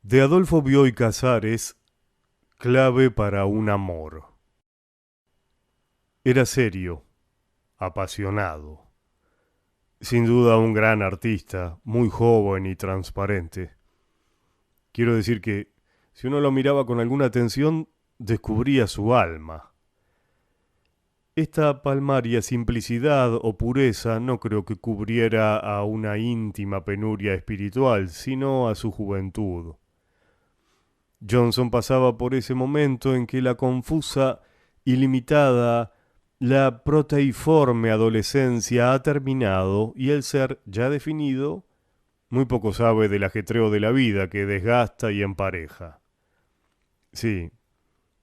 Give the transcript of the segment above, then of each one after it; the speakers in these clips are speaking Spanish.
De Adolfo Bioy Casares, clave para un amor. Era serio, apasionado. Sin duda un gran artista, muy joven y transparente. Quiero decir que, si uno lo miraba con alguna atención, descubría su alma. Esta palmaria simplicidad o pureza no creo que cubriera a una íntima penuria espiritual, sino a su juventud. Johnson pasaba por ese momento en que la confusa, ilimitada, la proteiforme adolescencia ha terminado y el ser ya definido muy poco sabe del ajetreo de la vida que desgasta y empareja. Sí,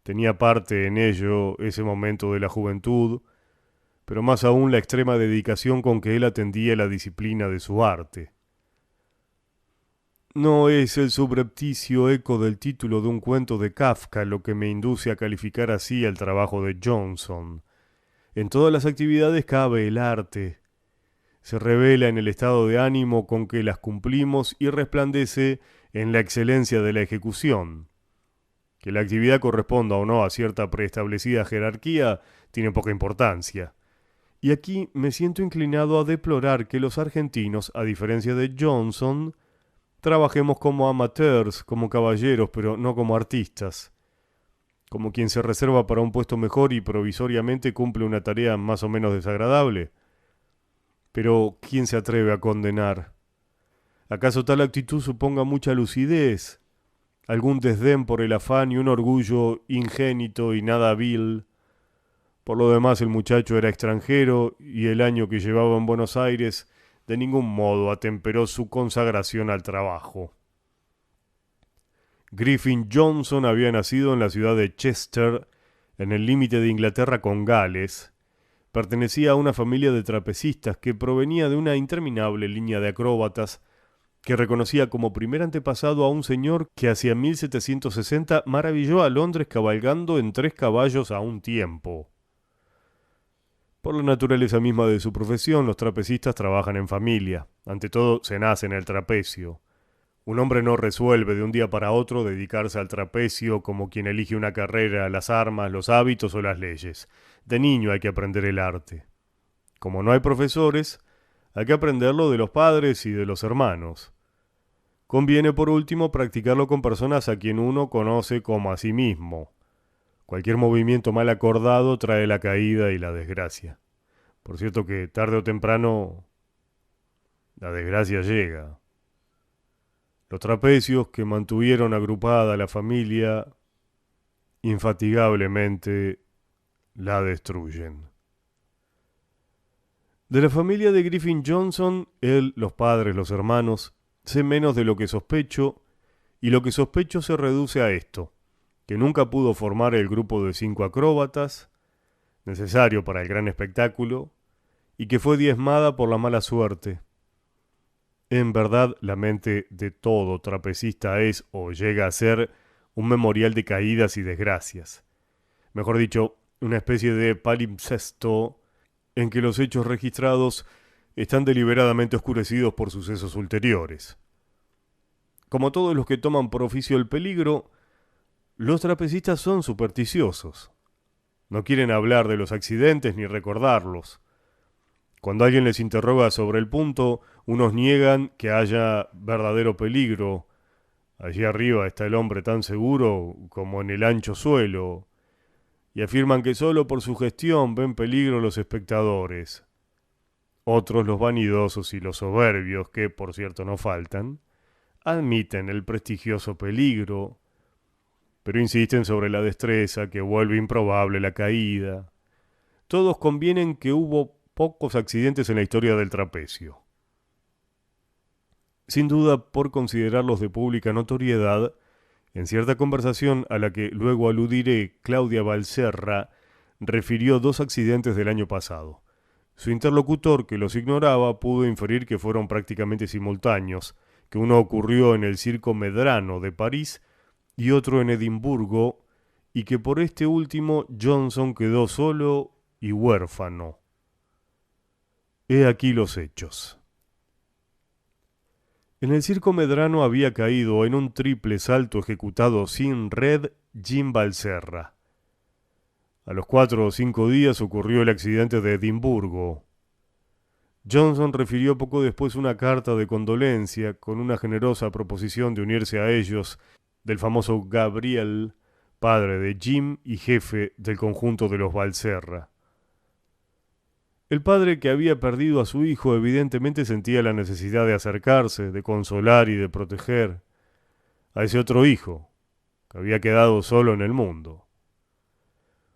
tenía parte en ello ese momento de la juventud, pero más aún la extrema dedicación con que él atendía la disciplina de su arte. No es el subrepticio eco del título de un cuento de Kafka lo que me induce a calificar así el trabajo de Johnson. En todas las actividades cabe el arte. Se revela en el estado de ánimo con que las cumplimos y resplandece en la excelencia de la ejecución. Que la actividad corresponda o no a cierta preestablecida jerarquía tiene poca importancia. Y aquí me siento inclinado a deplorar que los argentinos, a diferencia de Johnson, trabajemos como amateurs, como caballeros, pero no como artistas. Como quien se reserva para un puesto mejor y provisoriamente cumple una tarea más o menos desagradable. Pero ¿quién se atreve a condenar? ¿Acaso tal actitud suponga mucha lucidez, algún desdén por el afán y un orgullo ingénito y nada vil? Por lo demás, el muchacho era extranjero y el año que llevaba en Buenos Aires de ningún modo atemperó su consagración al trabajo. Griffin Johnson había nacido en la ciudad de Chester, en el límite de Inglaterra con Gales. Pertenecía a una familia de trapecistas que provenía de una interminable línea de acróbatas que reconocía como primer antepasado a un señor que hacia 1760 maravilló a Londres cabalgando en 3 caballos a un tiempo. Por la naturaleza misma de su profesión, los trapecistas trabajan en familia. Ante todo, se nace en el trapecio. Un hombre no resuelve de un día para otro dedicarse al trapecio como quien elige una carrera, las armas, los hábitos o las leyes. De niño hay que aprender el arte. Como no hay profesores, hay que aprenderlo de los padres y de los hermanos. Conviene, por último, practicarlo con personas a quien uno conoce como a sí mismo. Cualquier movimiento mal acordado trae la caída y la desgracia. Por cierto que tarde o temprano la desgracia llega. Los trapecios que mantuvieron agrupada a la familia infatigablemente la destruyen. De la familia de Griffin Johnson, él, los padres, los hermanos, sé menos de lo que sospecho, y lo que sospecho se reduce a esto, que nunca pudo formar el grupo de 5 acróbatas, necesario para el gran espectáculo, y que fue diezmada por la mala suerte. En verdad, la mente de todo trapecista es o llega a ser un memorial de caídas y desgracias. Mejor dicho, una especie de palimpsesto en que los hechos registrados están deliberadamente oscurecidos por sucesos ulteriores. Como todos los que toman por oficio el peligro, los trapecistas son supersticiosos. No quieren hablar de los accidentes ni recordarlos. Cuando alguien les interroga sobre el punto, unos niegan que haya verdadero peligro. Allí arriba está el hombre tan seguro como en el ancho suelo, y afirman que solo por su gestión ven peligro los espectadores. Otros, los vanidosos y los soberbios, que por cierto no faltan, admiten el prestigioso peligro, pero insisten sobre la destreza que vuelve improbable la caída. Todos convienen que hubo pocos accidentes en la historia del trapecio. Sin duda, por considerarlos de pública notoriedad, en cierta conversación a la que luego aludiré, Claudia Valserra refirió 2 accidentes del año pasado. Su interlocutor, que los ignoraba, pudo inferir que fueron prácticamente simultáneos, que uno ocurrió en el Circo Medrano de París y otro en Edimburgo, y que por este último Johnson quedó solo y huérfano. He aquí los hechos. En el circo Medrano había caído en un triple salto ejecutado sin red Jim Valserra. A los 4 o 5 días ocurrió el accidente de Edimburgo. Johnson refirió poco después una carta de condolencia con una generosa proposición de unirse a ellos del famoso Gabriel, padre de Jim y jefe del conjunto de los Valserra. El padre, que había perdido a su hijo, evidentemente sentía la necesidad de acercarse, de consolar y de proteger a ese otro hijo, que había quedado solo en el mundo.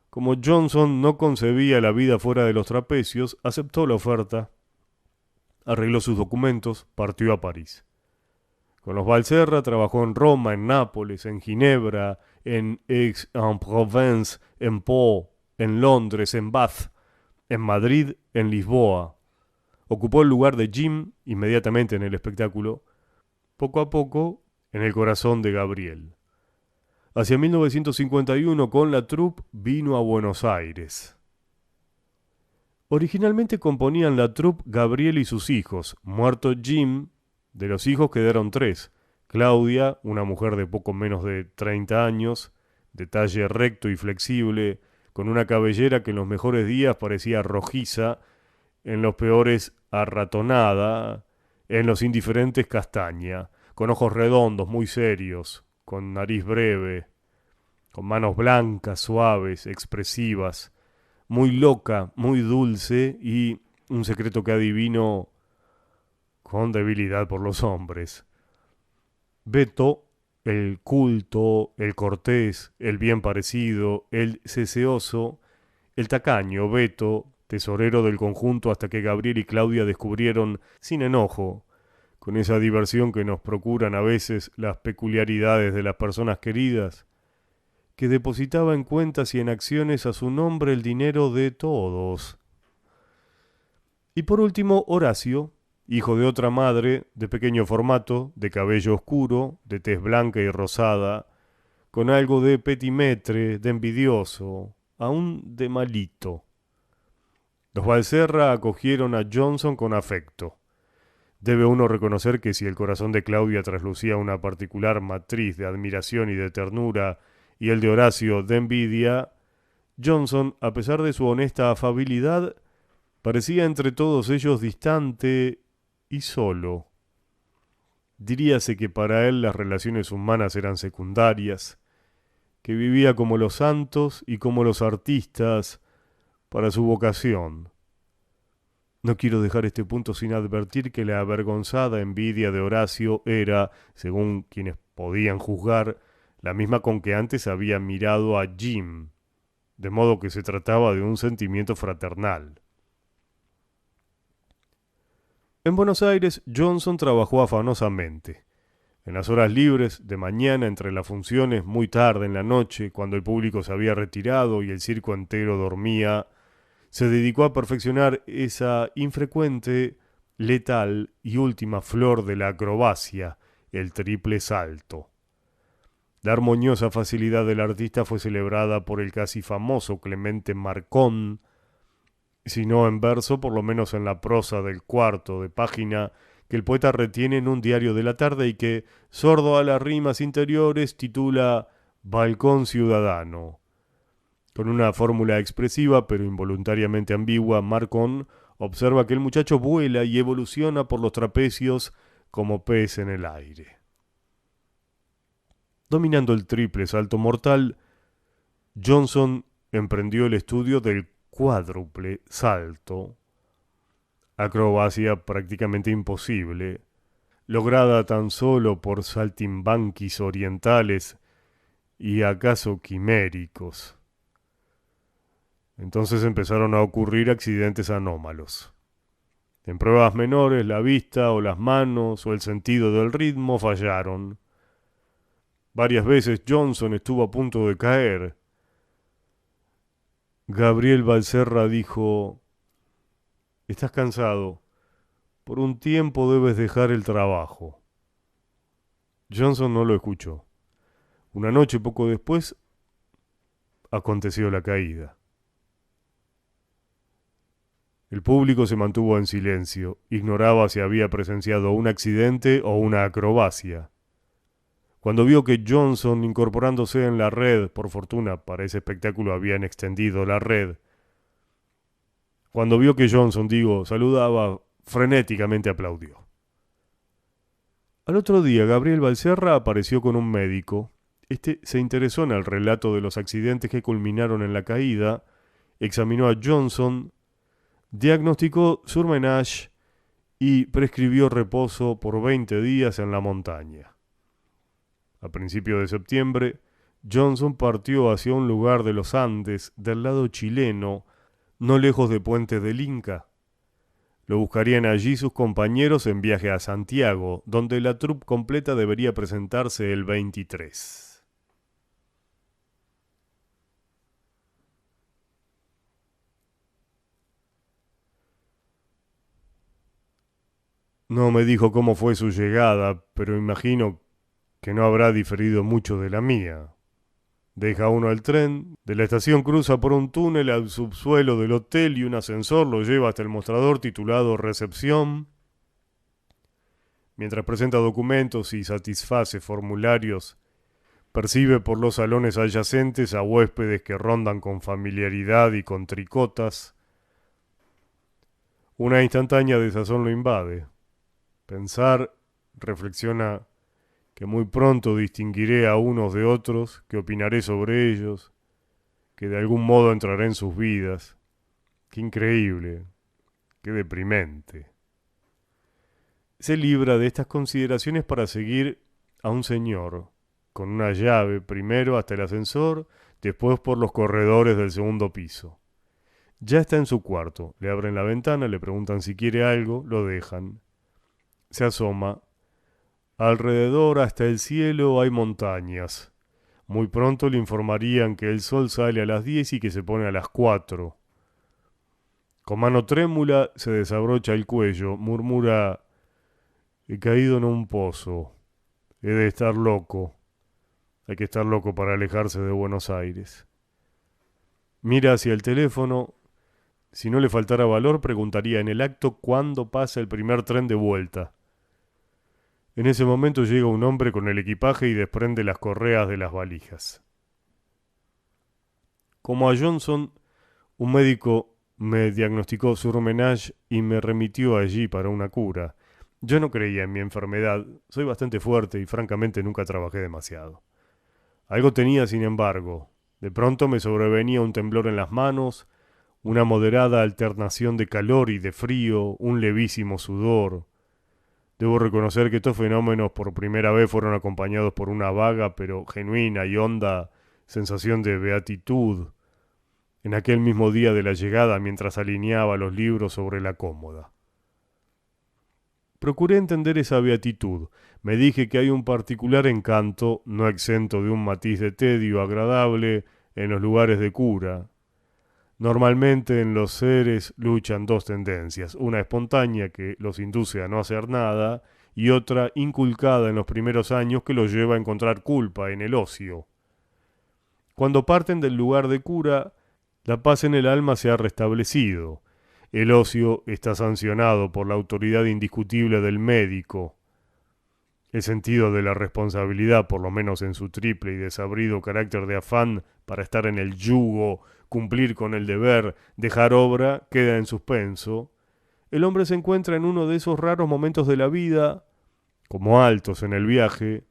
Como Johnson no concebía la vida fuera de los trapecios, aceptó la oferta, arregló sus documentos, partió a París. Con los Valserra trabajó en Roma, en Nápoles, en Ginebra, en Aix-en-Provence, en Pau, en Londres, en Bath, en Madrid, en Lisboa. Ocupó el lugar de Jim inmediatamente en el espectáculo, poco a poco en el corazón de Gabriel. Hacia 1951, con la troupe, vino a Buenos Aires. Originalmente componían la troupe Gabriel y sus hijos. Muerto Jim, de los hijos quedaron 3. Claudia, una mujer de poco menos de 30 años, de talle recto y flexible, con una cabellera que en los mejores días parecía rojiza, en los peores arratonada, en los indiferentes castaña, con ojos redondos, muy serios, con nariz breve, con manos blancas, suaves, expresivas, muy loca, muy dulce y un secreto que adivino con debilidad por los hombres. Beto, el culto, el cortés, el bien parecido, el ceceoso, el tacaño, Beto, tesorero del conjunto hasta que Gabriel y Claudia descubrieron, sin enojo, con esa diversión que nos procuran a veces las peculiaridades de las personas queridas, que depositaba en cuentas y en acciones a su nombre el dinero de todos. Y por último, Horacio, hijo de otra madre, de pequeño formato, de cabello oscuro, de tez blanca y rosada, con algo de petimetre, de envidioso, aún de malito. Los Valserra acogieron a Johnson con afecto. Debe uno reconocer que si el corazón de Claudia traslucía una particular matriz de admiración y de ternura, y el de Horacio de envidia, Johnson, a pesar de su honesta afabilidad, parecía entre todos ellos distante y solo. Diríase que para él las relaciones humanas eran secundarias, que vivía como los santos y como los artistas para su vocación. No quiero dejar este punto sin advertir que la avergonzada envidia de Horacio era, según quienes podían juzgar, la misma con que antes había mirado a Jim, de modo que se trataba de un sentimiento fraternal. En Buenos Aires, Johnson trabajó afanosamente. En las horas libres, de mañana, entre las funciones, muy tarde en la noche, cuando el público se había retirado y el circo entero dormía, se dedicó a perfeccionar esa infrecuente, letal y última flor de la acrobacia, el triple salto. La armoniosa facilidad del artista fue celebrada por el casi famoso Clemente Marcón, si no en verso, por lo menos en la prosa del cuarto de página que el poeta retiene en un diario de la tarde y que, sordo a las rimas interiores, titula Balcón Ciudadano. Con una fórmula expresiva pero involuntariamente ambigua, Marcón observa que el muchacho vuela y evoluciona por los trapecios como pez en el aire. Dominando el triple salto mortal, Johnson emprendió el estudio del cuádruple salto, acrobacia prácticamente imposible, lograda tan solo por saltimbanquis orientales y acaso quiméricos. Entonces empezaron a ocurrir accidentes anómalos. En pruebas menores, la vista o las manos o el sentido del ritmo fallaron. Varias veces Johnson estuvo a punto de caer. Gabriel Valserra dijo: «Estás cansado. Por un tiempo debes dejar el trabajo». Johnson no lo escuchó. Una noche poco después aconteció la caída. El público se mantuvo en silencio, ignoraba si había presenciado un accidente o una acrobacia. Cuando vio que Johnson, incorporándose en la red, por fortuna para ese espectáculo habían extendido la red, cuando vio que Johnson, saludaba, frenéticamente aplaudió. Al otro día, Gabriel Valserra apareció con un médico. Este se interesó en el relato de los accidentes que culminaron en la caída, examinó a Johnson, diagnosticó surmenage y prescribió reposo por 20 días en la montaña. A principios de septiembre, Johnson partió hacia un lugar de los Andes del lado chileno, no lejos de Puente del Inca. Lo buscarían allí sus compañeros en viaje a Santiago, donde la troupe completa debería presentarse el 23. No me dijo cómo fue su llegada, pero imagino que no habrá diferido mucho de la mía. Deja uno el tren, de la estación cruza por un túnel al subsuelo del hotel y un ascensor lo lleva hasta el mostrador titulado Recepción. Mientras presenta documentos y satisface formularios, percibe por los salones adyacentes a huéspedes que rondan con familiaridad y con tricotas. Una instantánea desazón lo invade. Pensar, reflexiona, que muy pronto distinguiré a unos de otros, que opinaré sobre ellos, que de algún modo entraré en sus vidas. Qué increíble, qué deprimente. Se libra de estas consideraciones para seguir a un señor, con una llave, primero hasta el ascensor, después por los corredores del segundo piso. Ya está en su cuarto, le abren la ventana, le preguntan si quiere algo, lo dejan. Se asoma. Alrededor hasta el cielo hay montañas. Muy pronto le informarían que el sol sale a las 10 y que se pone a las 4. Con mano trémula se desabrocha el cuello, murmura: he caído en un pozo. He de estar loco. Hay que estar loco para alejarse de Buenos Aires. Mira hacia el teléfono. Si no le faltara valor, preguntaría en el acto cuándo pasa el primer tren de vuelta. En ese momento llega un hombre con el equipaje y desprende las correas de las valijas. Como a Johnson, un médico me diagnosticó surmenage y me remitió allí para una cura. Yo no creía en mi enfermedad, soy bastante fuerte y francamente nunca trabajé demasiado. Algo tenía, sin embargo. De pronto me sobrevenía un temblor en las manos, una moderada alternación de calor y de frío, un levísimo sudor. Debo reconocer que estos fenómenos por primera vez fueron acompañados por una vaga pero genuina y honda sensación de beatitud en aquel mismo día de la llegada mientras alineaba los libros sobre la cómoda. Procuré entender esa beatitud. Me dije que hay un particular encanto, no exento de un matiz de tedio agradable, en los lugares de cura. Normalmente en los seres luchan dos tendencias, una espontánea que los induce a no hacer nada y otra inculcada en los primeros años que los lleva a encontrar culpa en el ocio. Cuando parten del lugar de cura, la paz en el alma se ha restablecido. El ocio está sancionado por la autoridad indiscutible del médico. El sentido de la responsabilidad, por lo menos en su triple y desabrido carácter de afán para estar en el yugo, cumplir con el deber, dejar obra, queda en suspenso. El hombre se encuentra en uno de esos raros momentos de la vida, como altos en el viaje,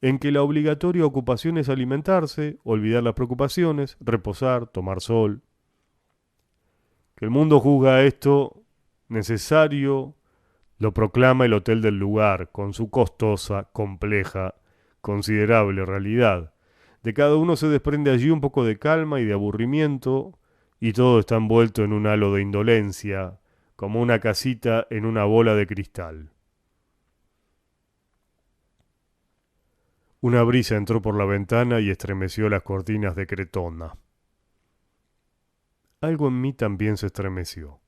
en que la obligatoria ocupación es alimentarse, olvidar las preocupaciones, reposar, tomar sol. Que el mundo juzga esto necesario, lo proclama el hotel del lugar, con su costosa, compleja, considerable realidad. De cada uno se desprende allí un poco de calma y de aburrimiento, y todo está envuelto en un halo de indolencia, como una casita en una bola de cristal. Una brisa entró por la ventana y estremeció las cortinas de Cretona. Algo en mí también se estremeció.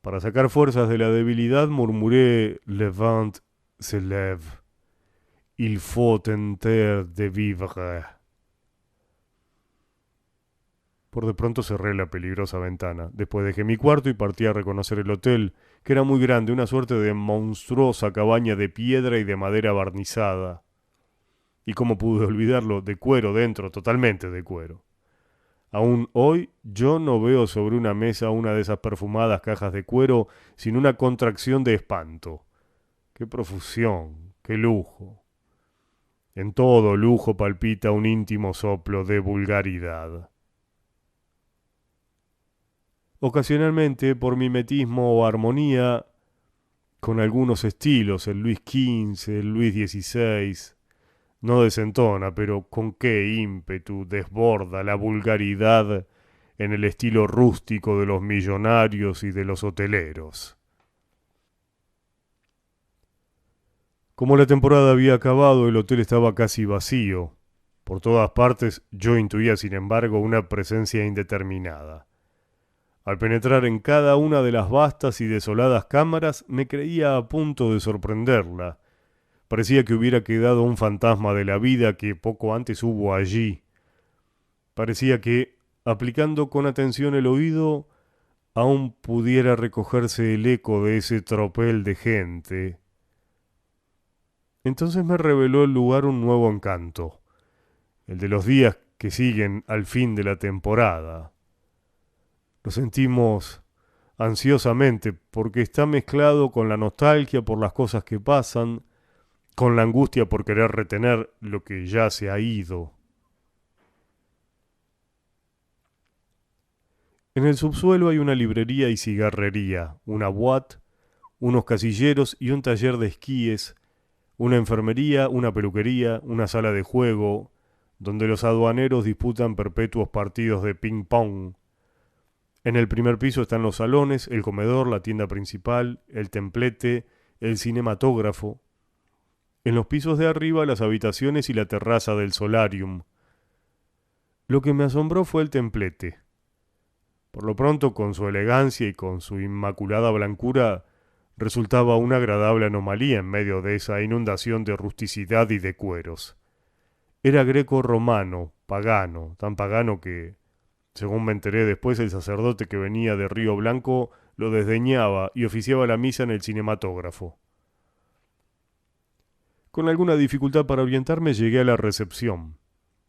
Para sacar fuerzas de la debilidad murmuré: Le vent se lève. Il faut tenter de vivre. Por de pronto cerré la peligrosa ventana. Después dejé mi cuarto y partí a reconocer el hotel, que era muy grande, una suerte de monstruosa cabaña de piedra y de madera barnizada. Y cómo pude olvidarlo, de cuero dentro, totalmente de cuero. Aún hoy yo no veo sobre una mesa una de esas perfumadas cajas de cuero sin una contracción de espanto. ¡Qué profusión! ¡Qué lujo! En todo lujo palpita un íntimo soplo de vulgaridad. Ocasionalmente, por mimetismo o armonía, con algunos estilos, el Luis XV, el Luis XVI, no desentona, pero con qué ímpetu desborda la vulgaridad en el estilo rústico de los millonarios y de los hoteleros. Como la temporada había acabado, el hotel estaba casi vacío. Por todas partes yo intuía, sin embargo, una presencia indeterminada. Al penetrar en cada una de las vastas y desoladas cámaras, me creía a punto de sorprenderla. Parecía que hubiera quedado un fantasma de la vida que poco antes hubo allí. Parecía que, aplicando con atención el oído, aún pudiera recogerse el eco de ese tropel de gente. Entonces me reveló el lugar un nuevo encanto, el de los días que siguen al fin de la temporada. Lo sentimos ansiosamente porque está mezclado con la nostalgia por las cosas que pasan, con la angustia por querer retener lo que ya se ha ido. En el subsuelo hay una librería y cigarrería, una boîte, unos casilleros y un taller de esquíes, una enfermería, una peluquería, una sala de juego, donde los aduaneros disputan perpetuos partidos de ping-pong. En el primer piso están los salones, el comedor, la tienda principal, el templete, el cinematógrafo. En los pisos de arriba las habitaciones y la terraza del solarium. Lo que me asombró fue el templete. Por lo pronto, con su elegancia y con su inmaculada blancura, resultaba una agradable anomalía en medio de esa inundación de rusticidad y de cueros. Era greco-romano, pagano, tan pagano que, según me enteré después, el sacerdote que venía de Río Blanco lo desdeñaba y oficiaba la misa en el cinematógrafo. Con alguna dificultad para orientarme llegué a la recepción.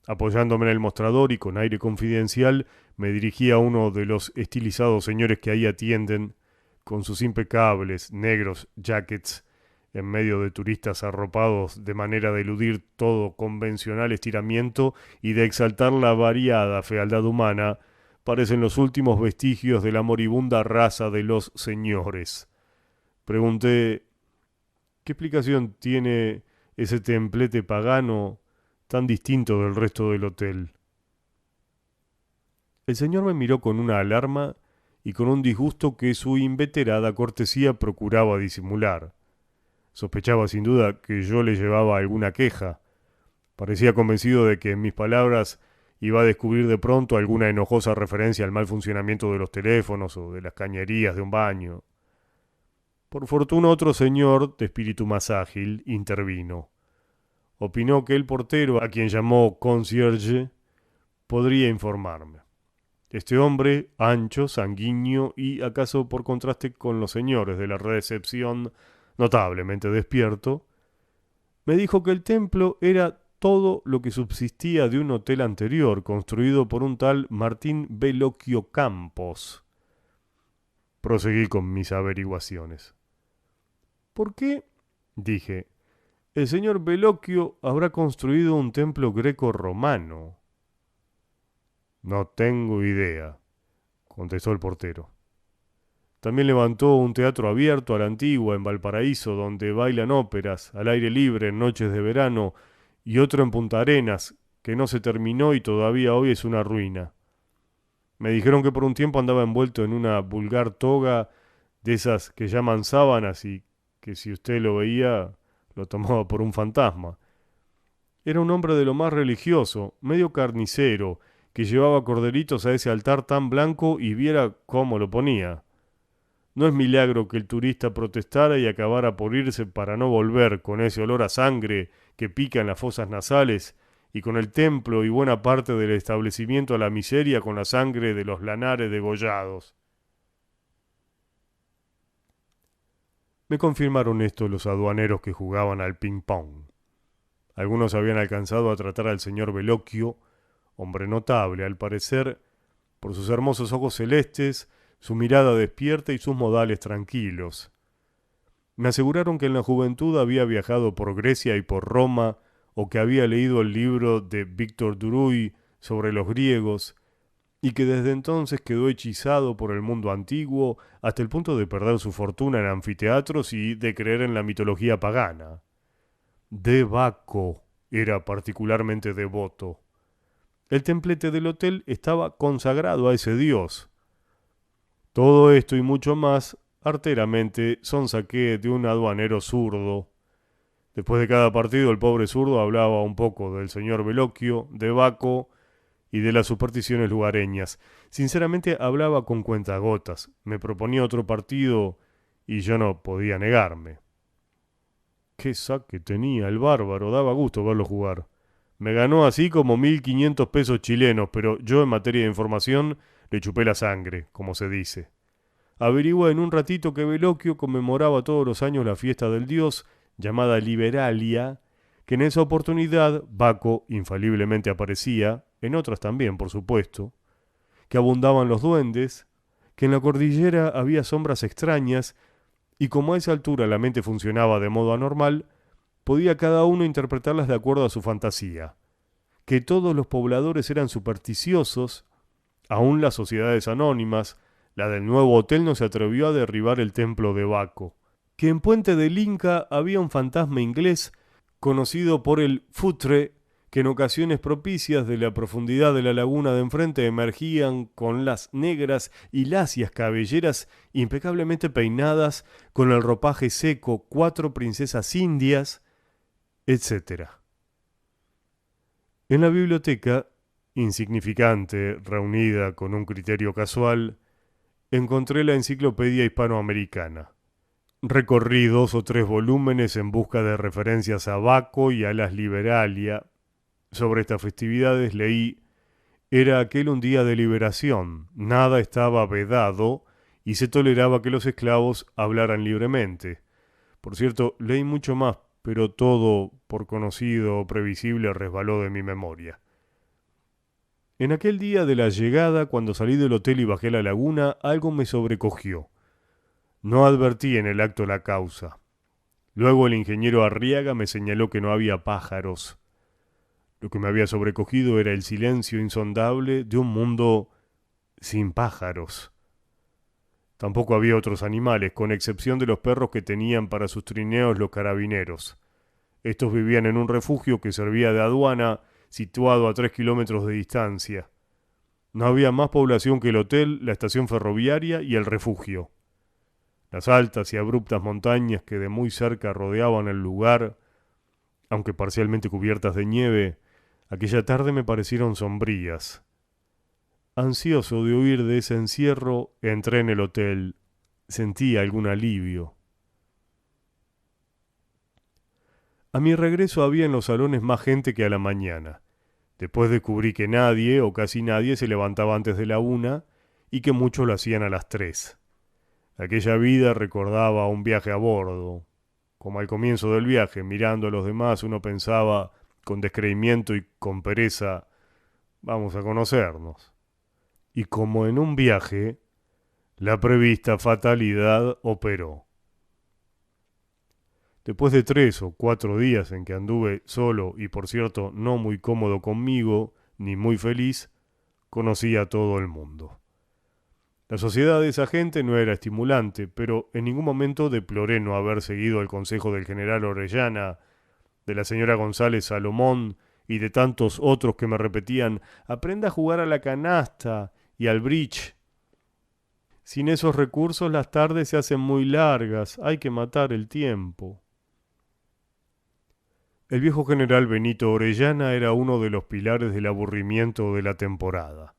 Apoyándome en el mostrador y con aire confidencial, me dirigí a uno de los estilizados señores que ahí atienden, con sus impecables negros jackets, en medio de turistas arropados de manera de eludir todo convencional estiramiento y de exaltar la variada fealdad humana, parecen los últimos vestigios de la moribunda raza de los señores. Pregunté, ¿qué explicación tiene ese templete pagano tan distinto del resto del hotel? El señor me miró con una alarma y con un disgusto que su inveterada cortesía procuraba disimular. Sospechaba sin duda que yo le llevaba alguna queja. Parecía convencido de que en mis palabras iba a descubrir de pronto alguna enojosa referencia al mal funcionamiento de los teléfonos o de las cañerías de un baño. Por fortuna otro señor, de espíritu más ágil, intervino. Opinó que el portero, a quien llamó concierge, podría informarme. Este hombre, ancho, sanguíneo y, acaso por contraste con los señores de la recepción, notablemente despierto, me dijo que el templo era todo lo que subsistía de un hotel anterior, construido por un tal Martín Bellocchio Campos. Proseguí con mis averiguaciones. ¿Por qué? Dije. El señor Bellocchio habrá construido un templo greco-romano. No tengo idea, contestó el portero. También levantó un teatro abierto a la antigua en Valparaíso, donde bailan óperas al aire libre en noches de verano, y otro en Punta Arenas, que no se terminó y todavía hoy es una ruina. Me dijeron que por un tiempo andaba envuelto en una vulgar toga de esas que llaman sábanas y que si usted lo veía lo tomaba por un fantasma. Era un hombre de lo más religioso, medio carnicero, que llevaba corderitos a ese altar tan blanco y viera cómo lo ponía. No es milagro que el turista protestara y acabara por irse para no volver con ese olor a sangre que pica en las fosas nasales y con el templo y buena parte del establecimiento a la miseria con la sangre de los lanares degollados. Me confirmaron esto los aduaneros que jugaban al ping-pong. Algunos habían alcanzado a tratar al señor Veloquio, hombre notable, al parecer, por sus hermosos ojos celestes, su mirada despierta y sus modales tranquilos. Me aseguraron que en la juventud había viajado por Grecia y por Roma, o que había leído el libro de Víctor Duruy sobre los griegos, y que desde entonces quedó hechizado por el mundo antiguo hasta el punto de perder su fortuna en anfiteatros y de creer en la mitología pagana. De Baco era particularmente devoto. El templete del hotel estaba consagrado a ese dios. Todo esto y mucho más, arteramente, sonsaqué de un aduanero zurdo. Después de cada partido, el pobre zurdo hablaba un poco del señor Veloquio, de Baco y de las supersticiones lugareñas. Sinceramente hablaba con cuentagotas. Me proponía otro partido y yo no podía negarme. Qué saque tenía el bárbaro, daba gusto verlo jugar. Me ganó así como 1.500 pesos chilenos, pero yo en materia de información le chupé la sangre, como se dice. Averigüé en un ratito que Veloquio conmemoraba todos los años la fiesta del dios, llamada Liberalia, que en esa oportunidad Baco infaliblemente aparecía, en otras también, por supuesto, que abundaban los duendes, que en la cordillera había sombras extrañas, y como a esa altura la mente funcionaba de modo anormal, podía cada uno interpretarlas de acuerdo a su fantasía, que todos los pobladores eran supersticiosos, aún las sociedades anónimas, la del nuevo hotel no se atrevió a derribar el templo de Baco, que en Puente del Inca había un fantasma inglés conocido por el futre, que en ocasiones propicias de la profundidad de la laguna de enfrente emergían con las negras y lacias cabelleras impecablemente peinadas, con el ropaje seco, 4 princesas indias, etc. En la biblioteca, insignificante, reunida con un criterio casual, encontré la enciclopedia hispanoamericana. Recorrí 2 o 3 volúmenes en busca de referencias a Baco y a las Liberalia. Sobre estas festividades leí: era aquel un día de liberación, nada estaba vedado y se toleraba que los esclavos hablaran libremente. Por cierto, leí mucho más, pero todo, por conocido o previsible, resbaló de mi memoria. En aquel día de la llegada, cuando salí del hotel y bajé a la laguna, algo me sobrecogió. No advertí en el acto la causa. Luego el ingeniero Arriaga me señaló que no había pájaros. Lo que me había sobrecogido era el silencio insondable de un mundo sin pájaros. Tampoco había otros animales, con excepción de los perros que tenían para sus trineos los carabineros. Estos vivían en un refugio que servía de aduana, situado a 3 kilómetros de distancia. No había más población que el hotel, la estación ferroviaria y el refugio. Las altas y abruptas montañas que de muy cerca rodeaban el lugar, aunque parcialmente cubiertas de nieve, aquella tarde me parecieron sombrías. Ansioso de huir de ese encierro, entré en el hotel. Sentí algún alivio. A mi regreso había en los salones más gente que a la mañana. Después descubrí que nadie o casi nadie se levantaba antes de la 1 y que muchos lo hacían a las 3. Aquella vida recordaba un viaje a bordo. Como al comienzo del viaje, mirando a los demás, uno pensaba con descreimiento y con pereza: vamos a conocernos. Y como en un viaje, la prevista fatalidad operó. Después de 3 o 4 días en que anduve solo y por cierto no muy cómodo conmigo, ni muy feliz, conocí a todo el mundo. La sociedad de esa gente no era estimulante, pero en ningún momento deploré no haber seguido el consejo del general Orellana, de la señora González Salomón y de tantos otros que me repetían: aprenda a jugar a la canasta y al bridge. Sin esos recursos las tardes se hacen muy largas, hay que matar el tiempo. El viejo general Benito Orellana era uno de los pilares del aburrimiento de la temporada.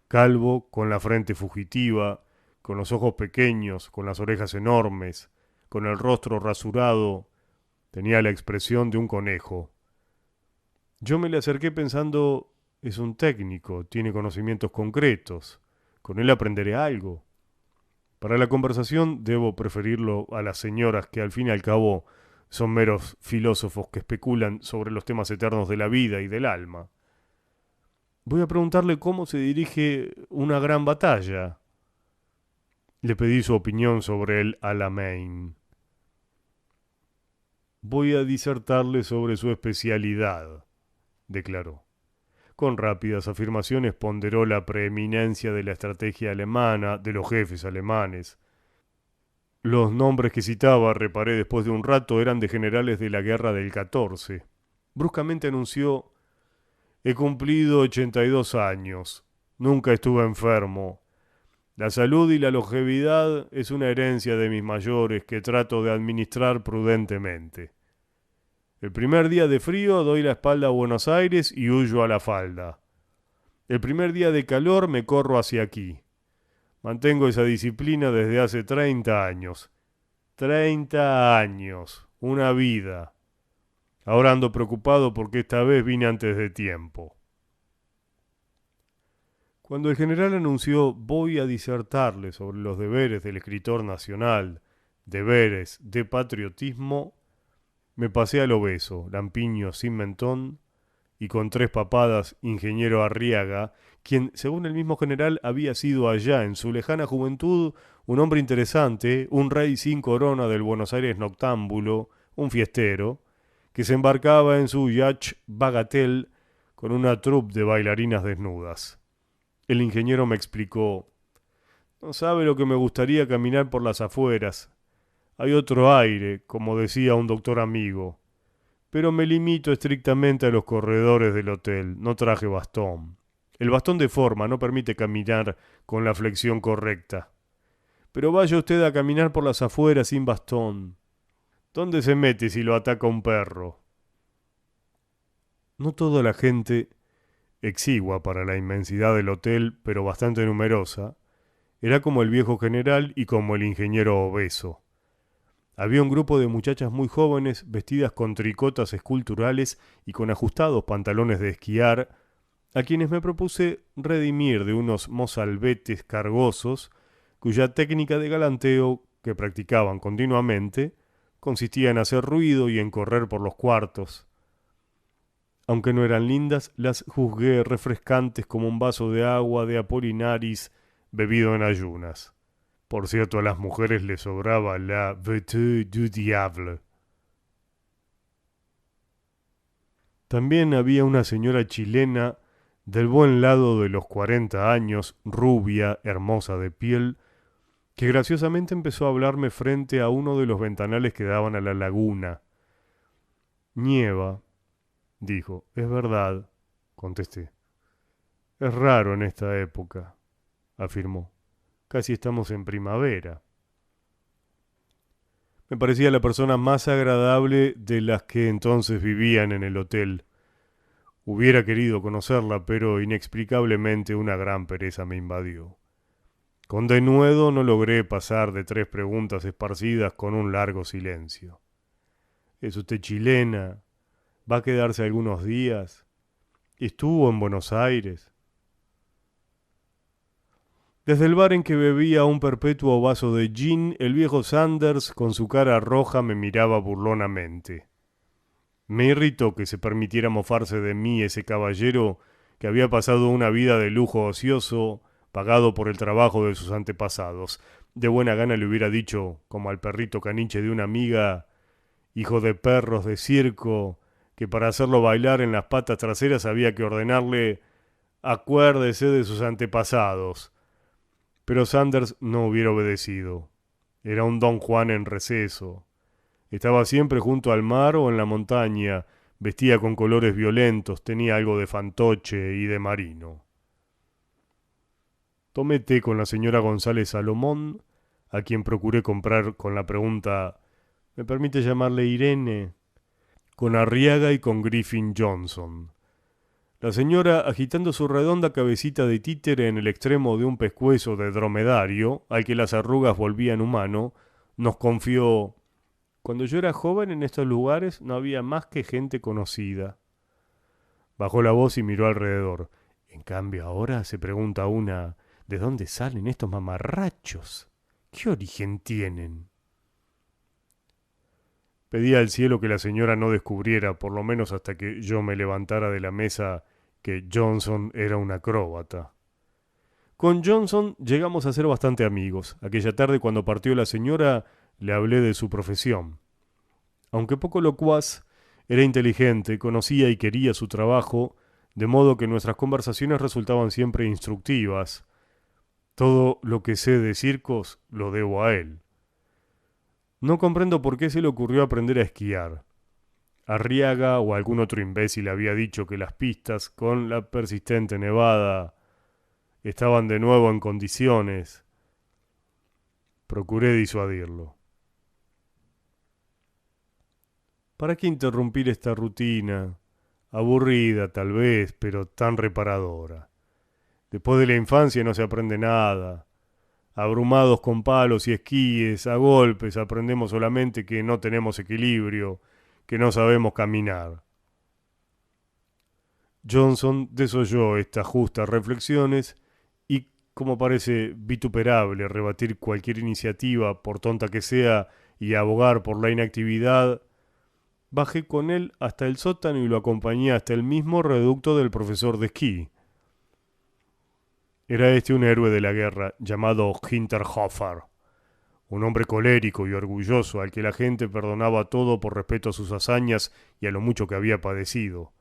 Calvo, con la frente fugitiva, con los ojos pequeños, con las orejas enormes, con el rostro rasurado, tenía la expresión de un conejo. Yo me le acerqué pensando, es un técnico, tiene conocimientos concretos, con él aprenderé algo. Para la conversación debo preferirlo a las señoras que al fin y al cabo son meros filósofos que especulan sobre los temas eternos de la vida y del alma. Voy a preguntarle cómo se dirige una gran batalla. Le pedí su opinión sobre el Alamein. Voy a disertarle sobre su especialidad, declaró. Con rápidas afirmaciones ponderó la preeminencia de la estrategia alemana, de los jefes alemanes. Los nombres que citaba, reparé después de un rato, eran de generales de la guerra del 14. Bruscamente anunció: he cumplido 82 años. Nunca estuve enfermo. La salud y la longevidad es una herencia de mis mayores que trato de administrar prudentemente. El primer día de frío doy la espalda a Buenos Aires y huyo a la falda. El primer día de calor me corro hacia aquí. Mantengo esa disciplina desde hace 30 años. 30 años. Una vida. Ahora ando preocupado porque esta vez vine antes de tiempo. Cuando el general anunció voy a disertarle sobre los deberes del escritor nacional, deberes de patriotismo, me pasé al obeso, lampiño sin mentón, y con 3 papadas ingeniero Arriaga, quien, según el mismo general, había sido allá en su lejana juventud un hombre interesante, un rey sin corona del Buenos Aires noctámbulo, un fiestero, que se embarcaba en su yacht Bagatelle con una troupe de bailarinas desnudas. El ingeniero me explicó: no sabe lo que me gustaría caminar por las afueras. Hay otro aire, como decía un doctor amigo. Pero me limito estrictamente a los corredores del hotel. No traje bastón. El bastón de forma no permite caminar con la flexión correcta. Pero vaya usted a caminar por las afueras sin bastón. ¿Dónde se mete si lo ataca un perro? No toda la gente, exigua para la inmensidad del hotel, pero bastante numerosa, era como el viejo general y como el ingeniero obeso. Había un grupo de muchachas muy jóvenes, vestidas con tricotas esculturales y con ajustados pantalones de esquiar, a quienes me propuse redimir de unos mozalbetes cargosos, cuya técnica de galanteo, que practicaban continuamente, consistía en hacer ruido y en correr por los cuartos. Aunque no eran lindas, las juzgué refrescantes como un vaso de agua de Apolinaris bebido en ayunas. Por cierto, a las mujeres les sobraba la vertu du diable. También había una señora chilena del buen lado de los 40 años, rubia, hermosa de piel, que graciosamente empezó a hablarme frente a uno de los ventanales que daban a la laguna. Nieva, dijo. Es verdad, contesté. Es raro en esta época, afirmó. Casi estamos en primavera. Me parecía la persona más agradable de las que entonces vivían en el hotel. Hubiera querido conocerla, pero inexplicablemente una gran pereza me invadió. Con denuedo no logré pasar de 3 preguntas esparcidas con un largo silencio. ¿Es usted chilena? ¿Va a quedarse algunos días? ¿Estuvo en Buenos Aires? Desde el bar en que bebía un perpetuo vaso de gin, el viejo Sanders, con su cara roja, me miraba burlonamente. Me irritó que se permitiera mofarse de mí ese caballero que había pasado una vida de lujo ocioso, pagado por el trabajo de sus antepasados. De buena gana le hubiera dicho, como al perrito caniche de una amiga: hijo de perros de circo, que para hacerlo bailar en las patas traseras había que ordenarle: acuérdese de sus antepasados. Pero Sanders no hubiera obedecido. Era un Don Juan en receso. Estaba siempre junto al mar o en la montaña, vestía con colores violentos, tenía algo de fantoche y de marino. Tomé té con la señora González Salomón, a quien procuré comprar con la pregunta: ¿me permite llamarle Irene? Con Arriaga y con Griffin Johnson. La señora, agitando su redonda cabecita de títere en el extremo de un pescuezo de dromedario, al que las arrugas volvían humano, nos confió: cuando yo era joven en estos lugares no había más que gente conocida. Bajó la voz y miró alrededor. En cambio ahora se pregunta una, ¿de dónde salen estos mamarrachos? ¿Qué origen tienen? Pedí al cielo que la señora no descubriera, por lo menos hasta que yo me levantara de la mesa, que Johnson era un acróbata. Con Johnson llegamos a ser bastante amigos. Aquella tarde cuando partió la señora le hablé de su profesión. Aunque poco locuaz, era inteligente, conocía y quería su trabajo, de modo que nuestras conversaciones resultaban siempre instructivas. Todo lo que sé de circos lo debo a él. No comprendo por qué se le ocurrió aprender a esquiar. Arriaga o algún otro imbécil había dicho que las pistas, con la persistente nevada, estaban de nuevo en condiciones. Procuré disuadirlo. ¿Para qué interrumpir esta rutina? Aburrida, tal vez, pero tan reparadora. Después de la infancia no se aprende nada. Abrumados con palos y esquíes, a golpes, aprendemos solamente que no tenemos equilibrio, que no sabemos caminar. Johnson desoyó estas justas reflexiones y, como parece vituperable rebatir cualquier iniciativa, por tonta que sea, y abogar por la inactividad, bajé con él hasta el sótano y lo acompañé hasta el mismo reducto del profesor de esquí. Era este un héroe de la guerra llamado Hinterhofer, un hombre colérico y orgulloso al que la gente perdonaba todo por respeto a sus hazañas y a lo mucho que había padecido.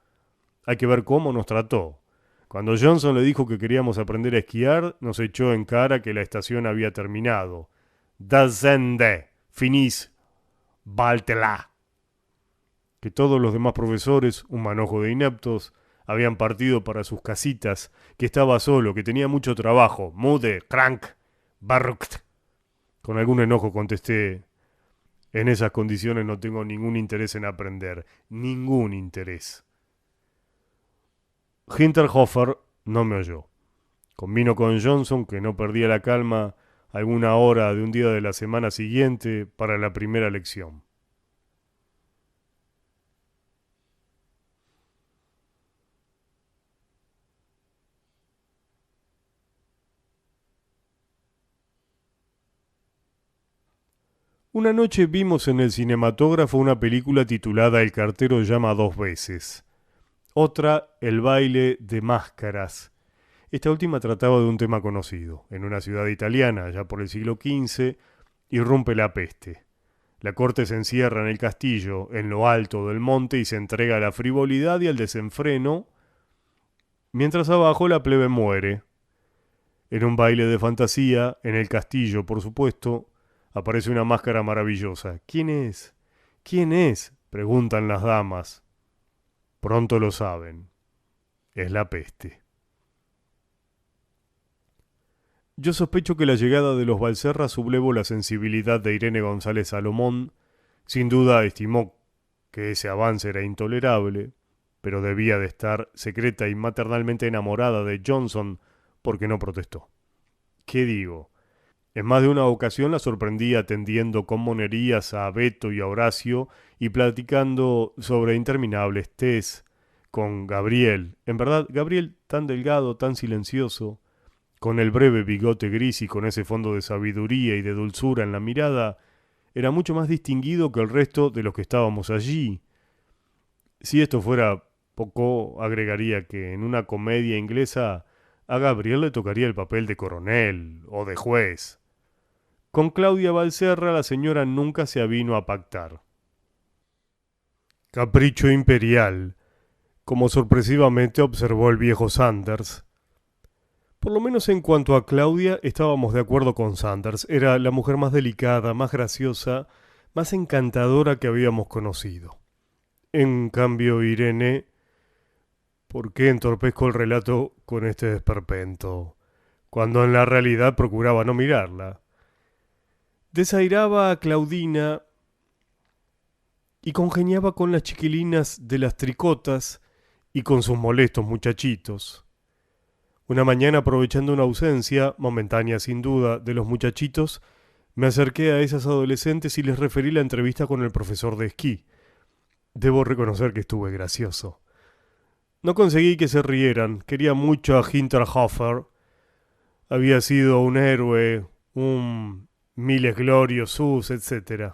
Hay que ver cómo nos trató. Cuando Johnson le dijo que queríamos aprender a esquiar, nos echó en cara que la estación había terminado. Das Ende, finis, bald là. Que todos los demás profesores, un manojo de ineptos, habían partido para sus casitas, que estaba solo, que tenía mucho trabajo. Mude, crank, barruct. Con algún enojo contesté, en esas condiciones no tengo ningún interés en aprender, ningún interés. Hinterhofer no me oyó. Convino con Johnson que no perdía la calma alguna hora de un día de la semana siguiente para la primera lección. Una noche vimos en el cinematógrafo una película titulada El cartero llama dos veces. Otra, El baile de máscaras. Esta última trataba de un tema conocido. En una ciudad italiana, ya por el siglo XV, irrumpe la peste. La corte se encierra en el castillo, en lo alto del monte, y se entrega a la frivolidad y al desenfreno, mientras abajo la plebe muere. En un baile de fantasía, en el castillo, por supuesto, aparece una máscara maravillosa. ¿Quién es? ¿Quién es? Preguntan las damas. Pronto lo saben. Es la peste. Yo sospecho que la llegada de los Valserra sublevó la sensibilidad de Irene González Salomón. Sin duda estimó que ese avance era intolerable, pero debía de estar secreta y maternalmente enamorada de Johnson porque no protestó. ¿Qué digo? En más de una ocasión la sorprendí atendiendo con monerías a Beto y a Horacio y platicando sobre interminables tés con Gabriel. En verdad, Gabriel tan delgado, tan silencioso, con el breve bigote gris y con ese fondo de sabiduría y de dulzura en la mirada, era mucho más distinguido que el resto de los que estábamos allí. Si esto fuera poco, agregaría que en una comedia inglesa a Gabriel le tocaría el papel de coronel o de juez. Con Claudia Valserra la señora nunca se avino a pactar. Capricho imperial, como sorpresivamente observó el viejo Sanders. Por lo menos en cuanto a Claudia estábamos de acuerdo con Sanders. Era la mujer más delicada, más graciosa, más encantadora que habíamos conocido. En cambio, Irene... ¿Por qué entorpezco el relato con este desperpento? Cuando en la realidad procuraba no mirarla. Desairaba a Claudina y congeniaba con las chiquilinas de las tricotas y con sus molestos muchachitos. Una mañana, aprovechando una ausencia, momentánea sin duda, de los muchachitos, me acerqué a esas adolescentes y les referí la entrevista con el profesor de esquí. Debo reconocer que estuve gracioso. No conseguí que se rieran. Quería mucho a Hinterhofer. Había sido un héroe, un miles gloriosus, etc.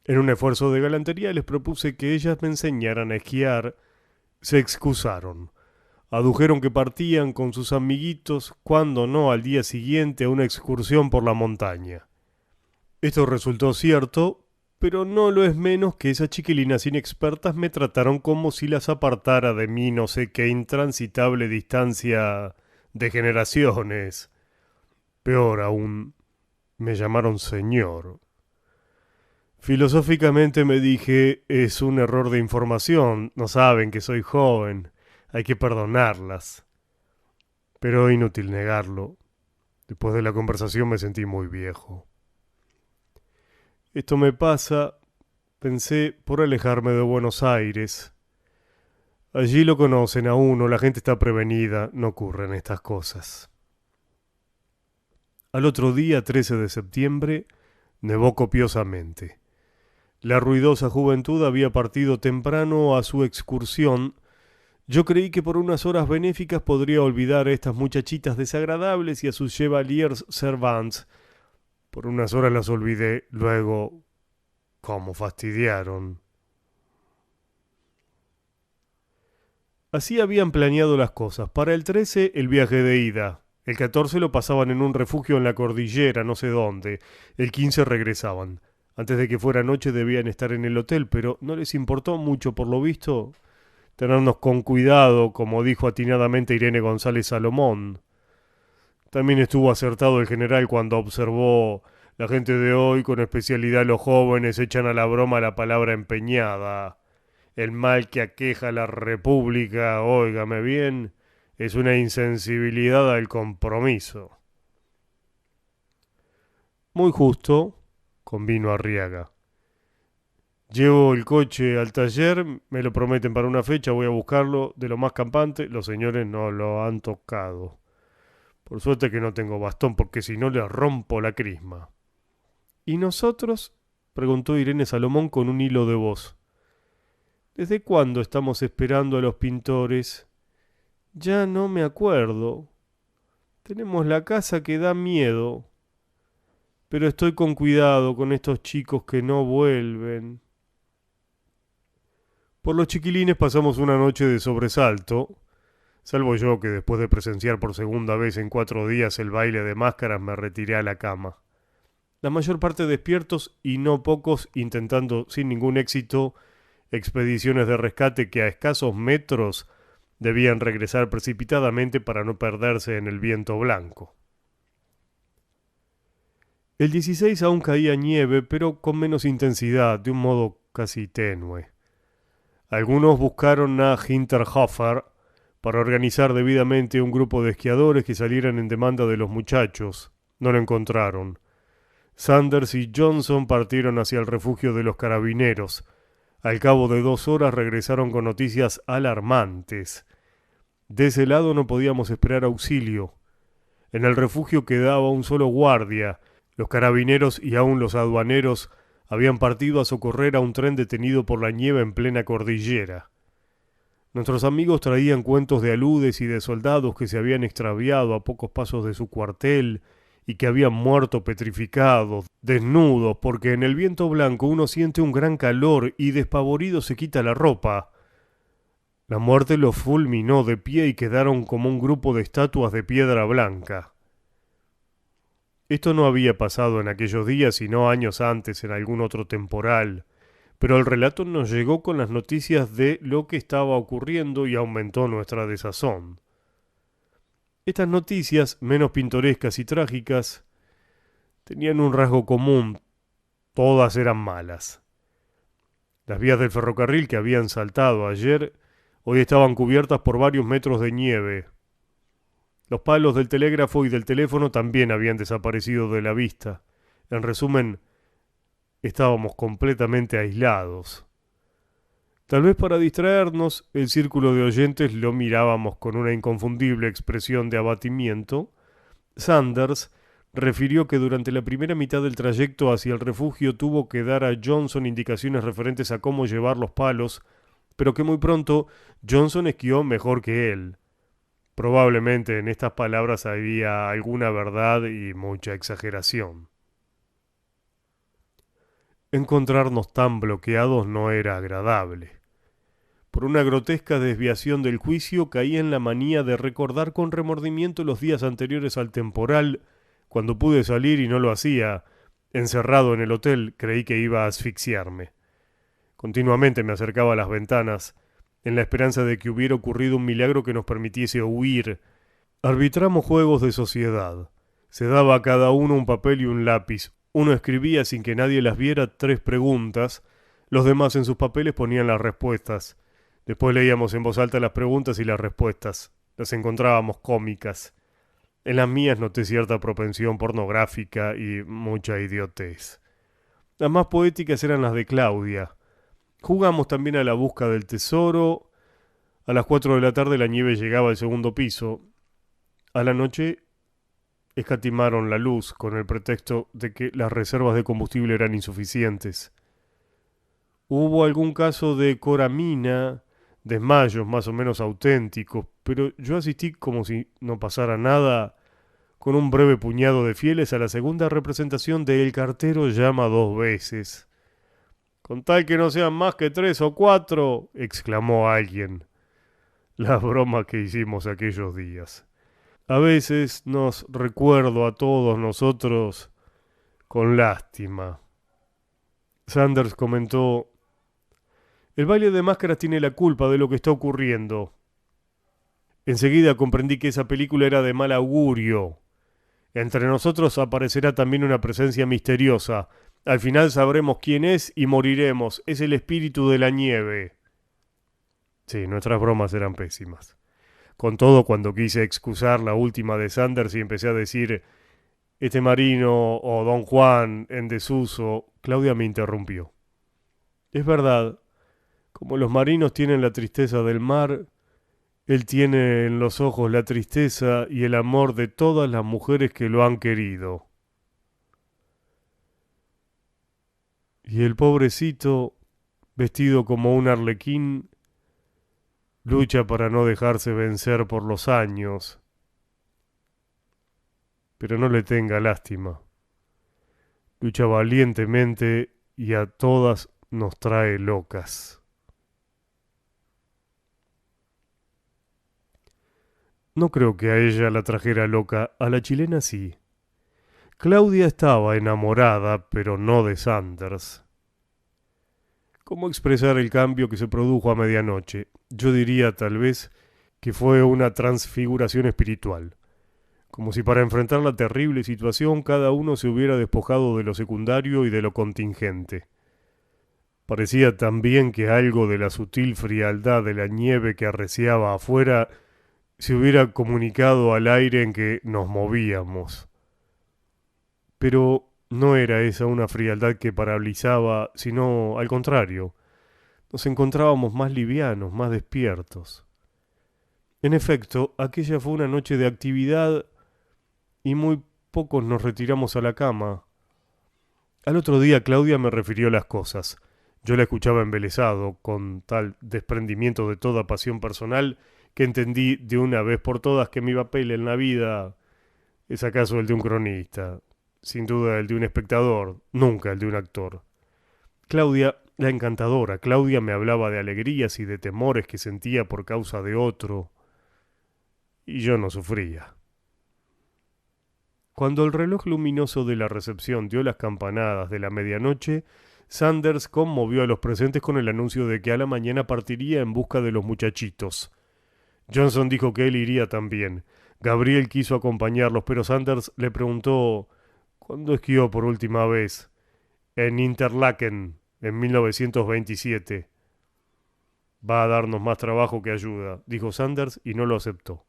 En un esfuerzo de galantería les propuse que ellas me enseñaran a esquiar. Se excusaron. Adujeron que partían con sus amiguitos, cuando no al día siguiente, a una excursión por la montaña. Esto resultó cierto, pero no lo es menos que esas chiquilinas inexpertas me trataron como si las apartara de mí no sé qué intransitable distancia de generaciones. Peor aún, me llamaron señor. Filosóficamente me dije, es un error de información, no saben que soy joven, hay que perdonarlas. Pero inútil negarlo, después de la conversación me sentí muy viejo. Esto me pasa, pensé, por alejarme de Buenos Aires. Allí lo conocen a uno, la gente está prevenida, no ocurren estas cosas. Al otro día, 13 de septiembre, nevó copiosamente. La ruidosa juventud había partido temprano a su excursión. Yo creí que por unas horas benéficas podría olvidar a estas muchachitas desagradables y a sus chevaliers servants. Por unas horas las olvidé, luego... ¿Cómo fastidiaron? Así habían planeado las cosas. Para el 13 el viaje de ida. El 14 lo pasaban en un refugio en la cordillera, no sé dónde. El 15 regresaban. Antes de que fuera noche debían estar en el hotel, pero no les importó mucho, por lo visto, tenernos con cuidado, como dijo atinadamente Irene González Salomón. También estuvo acertado el general cuando observó: la gente de hoy, con especialidad los jóvenes, echan a la broma la palabra empeñada. El mal que aqueja a la República, óigame bien, es una insensibilidad al compromiso. Muy justo, convino Arriaga. Llevo el coche al taller, me lo prometen para una fecha, voy a buscarlo de lo más campante, los señores no lo han tocado. Por suerte que no tengo bastón, porque si no le rompo la crisma. ¿Y nosotros? Preguntó Irene Salomón con un hilo de voz. ¿Desde cuándo estamos esperando a los pintores? Ya no me acuerdo. Tenemos la casa que da miedo. Pero estoy con cuidado con estos chicos que no vuelven. Por los chiquilines pasamos una noche de sobresalto, salvo yo que después de presenciar por segunda vez en 4 días el baile de máscaras me retiré a la cama. La mayor parte despiertos y no pocos intentando sin ningún éxito expediciones de rescate que a escasos metros debían regresar precipitadamente para no perderse en el viento blanco. El 16 aún caía nieve, pero con menos intensidad, de un modo casi tenue. Algunos buscaron a Hinterhofer para organizar debidamente un grupo de esquiadores que salieran en demanda de los muchachos. No lo encontraron. Sanders y Johnson partieron hacia el refugio de los carabineros. Al cabo de 2 horas regresaron con noticias alarmantes. De ese lado no podíamos esperar auxilio. En el refugio quedaba un solo guardia. Los carabineros y aún los aduaneros habían partido a socorrer a un tren detenido por la nieve en plena cordillera. Nuestros amigos traían cuentos de aludes y de soldados que se habían extraviado a pocos pasos de su cuartel y que habían muerto petrificados, desnudos, porque en el viento blanco uno siente un gran calor y despavorido se quita la ropa. La muerte los fulminó de pie y quedaron como un grupo de estatuas de piedra blanca. Esto no había pasado en aquellos días, sino años antes en algún otro temporal, pero el relato nos llegó con las noticias de lo que estaba ocurriendo y aumentó nuestra desazón. Estas noticias, menos pintorescas y trágicas, tenían un rasgo común: todas eran malas. Las vías del ferrocarril que habían saltado ayer hoy estaban cubiertas por varios metros de nieve. Los palos del telégrafo y del teléfono también habían desaparecido de la vista. En resumen, estábamos completamente aislados. Tal vez para distraernos, el círculo de oyentes lo mirábamos con una inconfundible expresión de abatimiento. Sanders refirió que durante la primera mitad del trayecto hacia el refugio tuvo que dar a Johnson indicaciones referentes a cómo llevar los palos pero que muy pronto Johnson esquió mejor que él. Probablemente en estas palabras había alguna verdad y mucha exageración. Encontrarnos tan bloqueados no era agradable. Por una grotesca desviación del juicio caí en la manía de recordar con remordimiento los días anteriores al temporal, cuando pude salir y no lo hacía. Encerrado en el hotel, creí que iba a asfixiarme. Continuamente me acercaba a las ventanas, en la esperanza de que hubiera ocurrido un milagro que nos permitiese huir. Arbitramos juegos de sociedad. Se daba a cada uno un papel y un lápiz. Uno escribía sin que nadie las viera 3 preguntas, los demás en sus papeles ponían las respuestas. Después leíamos en voz alta las preguntas y las respuestas. Las encontrábamos cómicas. En las mías noté cierta propensión pornográfica y mucha idiotez. Las más poéticas eran las de Claudia. Jugamos también a la busca del tesoro. A las 4 de la tarde la nieve llegaba al segundo piso. A la noche escatimaron la luz con el pretexto de que las reservas de combustible eran insuficientes. Hubo algún caso de coramina, desmayos más o menos auténticos, pero yo asistí como si no pasara nada con un breve puñado de fieles a la segunda representación de El cartero llama 2 veces. Con tal que no sean más que 3 o 4, exclamó alguien. Las bromas que hicimos aquellos días. A veces nos recuerdo a todos nosotros con lástima. Sanders comentó: el baile de máscaras tiene la culpa de lo que está ocurriendo. Enseguida comprendí que esa película era de mal augurio. Entre nosotros aparecerá también una presencia misteriosa. Al final sabremos quién es y moriremos. Es el espíritu de la nieve. Sí, nuestras bromas eran pésimas. Con todo, cuando quise excusar la última de Sanders y empecé a decir este marino o don Juan en desuso, Claudia me interrumpió. Es verdad, como los marinos tienen la tristeza del mar, él tiene en los ojos la tristeza y el amor de todas las mujeres que lo han querido. Y el pobrecito, vestido como un arlequín, lucha para no dejarse vencer por los años. Pero no le tenga lástima. Lucha valientemente y a todas nos trae locas. No creo que a ella la trajera loca, a la chilena sí. Claudia estaba enamorada, pero no de Sanders. ¿Cómo expresar el cambio que se produjo a medianoche? Yo diría, tal vez, que fue una transfiguración espiritual. Como si para enfrentar la terrible situación cada uno se hubiera despojado de lo secundario y de lo contingente. Parecía también que algo de la sutil frialdad de la nieve que arreciaba afuera se hubiera comunicado al aire en que nos movíamos. Pero no era esa una frialdad que paralizaba, sino al contrario. Nos encontrábamos más livianos, más despiertos. En efecto, aquella fue una noche de actividad y muy pocos nos retiramos a la cama. Al otro día Claudia me refirió las cosas. Yo la escuchaba embelesado, con tal desprendimiento de toda pasión personal, que entendí de una vez por todas que mi papel en la vida es acaso el de un cronista, sin duda el de un espectador, nunca el de un actor. Claudia, la encantadora, Claudia me hablaba de alegrías y de temores que sentía por causa de otro, y yo no sufría. Cuando el reloj luminoso de la recepción dio las campanadas de la medianoche, Sanders conmovió a los presentes con el anuncio de que a la mañana partiría en busca de los muchachitos. Johnson dijo que él iría también. Gabriel quiso acompañarlos, pero Sanders le preguntó ¿cuándo esquió por última vez? En Interlaken, en 1927. Va a darnos más trabajo que ayuda, dijo Sanders y no lo aceptó.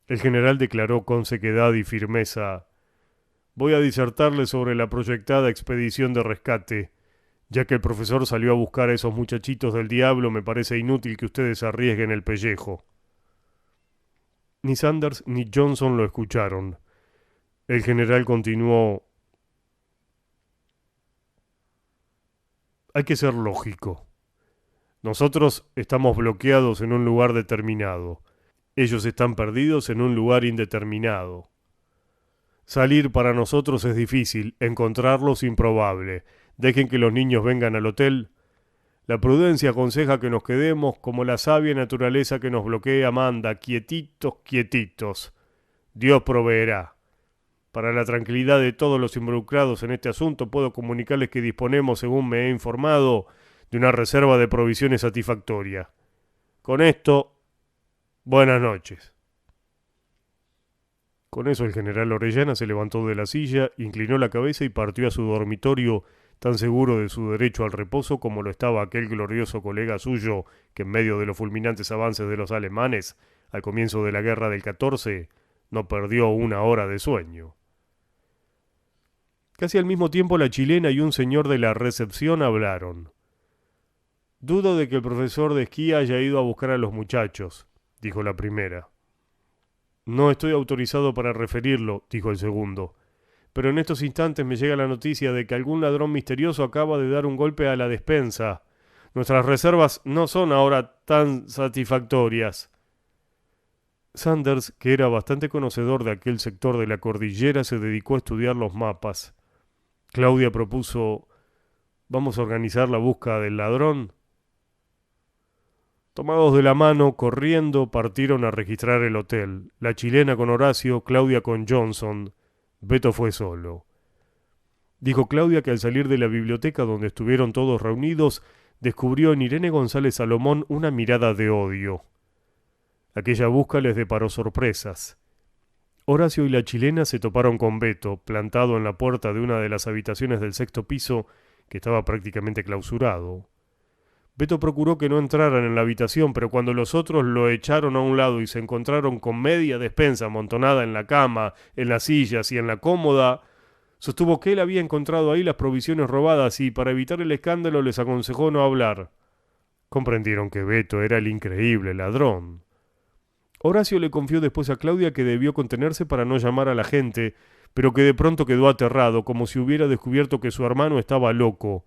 El general declaró con sequedad y firmeza: voy a disertarle sobre la proyectada expedición de rescate. Ya que el profesor salió a buscar a esos muchachitos del diablo, me parece inútil que ustedes arriesguen el pellejo. Ni Sanders ni Johnson lo escucharon. El general continuó: hay que ser lógico. Nosotros estamos bloqueados en un lugar determinado. Ellos están perdidos en un lugar indeterminado. Salir para nosotros es difícil, encontrarlos improbable. Dejen que los niños vengan al hotel. La prudencia aconseja que nos quedemos, como la sabia naturaleza que nos bloquea manda, quietitos, quietitos. Dios proveerá. Para la tranquilidad de todos los involucrados en este asunto, puedo comunicarles que disponemos, según me he informado, de una reserva de provisiones satisfactoria. Con esto, buenas noches. Con eso el general Orellana se levantó de la silla, inclinó la cabeza y partió a su dormitorio, tan seguro de su derecho al reposo como lo estaba aquel glorioso colega suyo que en medio de los fulminantes avances de los alemanes, al comienzo de la guerra del 14, no perdió una hora de sueño. Casi al mismo tiempo la chilena y un señor de la recepción hablaron. «Dudo de que el profesor de esquí haya ido a buscar a los muchachos», dijo la primera. «No estoy autorizado para referirlo», dijo el segundo. «Pero en estos instantes me llega la noticia de que algún ladrón misterioso acaba de dar un golpe a la despensa. Nuestras reservas no son ahora tan satisfactorias». Sanders, que era bastante conocedor de aquel sector de la cordillera, se dedicó a estudiar los mapas. Claudia propuso: «¿Vamos a organizar la búsqueda del ladrón?». Tomados de la mano, corriendo, partieron a registrar el hotel. La chilena con Horacio, Claudia con Johnson. Beto fue solo. Dijo Claudia que al salir de la biblioteca donde estuvieron todos reunidos, descubrió en Irene González Salomón una mirada de odio. Aquella busca les deparó sorpresas. Horacio y la chilena se toparon con Beto, plantado en la puerta de una de las habitaciones del sexto piso, que estaba prácticamente clausurado. Beto procuró que no entraran en la habitación, pero cuando los otros lo echaron a un lado y se encontraron con media despensa amontonada en la cama, en las sillas y en la cómoda, sostuvo que él había encontrado ahí las provisiones robadas y, para evitar el escándalo, les aconsejó no hablar. Comprendieron que Beto era el increíble ladrón. Horacio le confió después a Claudia que debió contenerse para no llamar a la gente, pero que de pronto quedó aterrado, como si hubiera descubierto que su hermano estaba loco.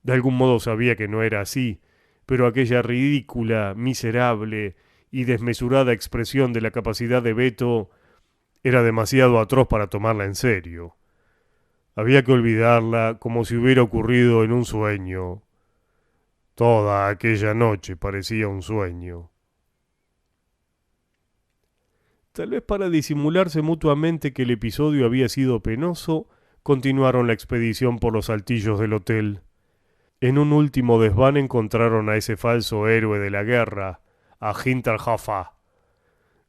De algún modo sabía que no era así, pero aquella ridícula, miserable y desmesurada expresión de la capacidad de Beto era demasiado atroz para tomarla en serio. Había que olvidarla como si hubiera ocurrido en un sueño. Toda aquella noche parecía un sueño. Tal vez para disimularse mutuamente que el episodio había sido penoso, continuaron la expedición por los altillos del hotel. En un último desván encontraron a ese falso héroe de la guerra, a Hinterhofer.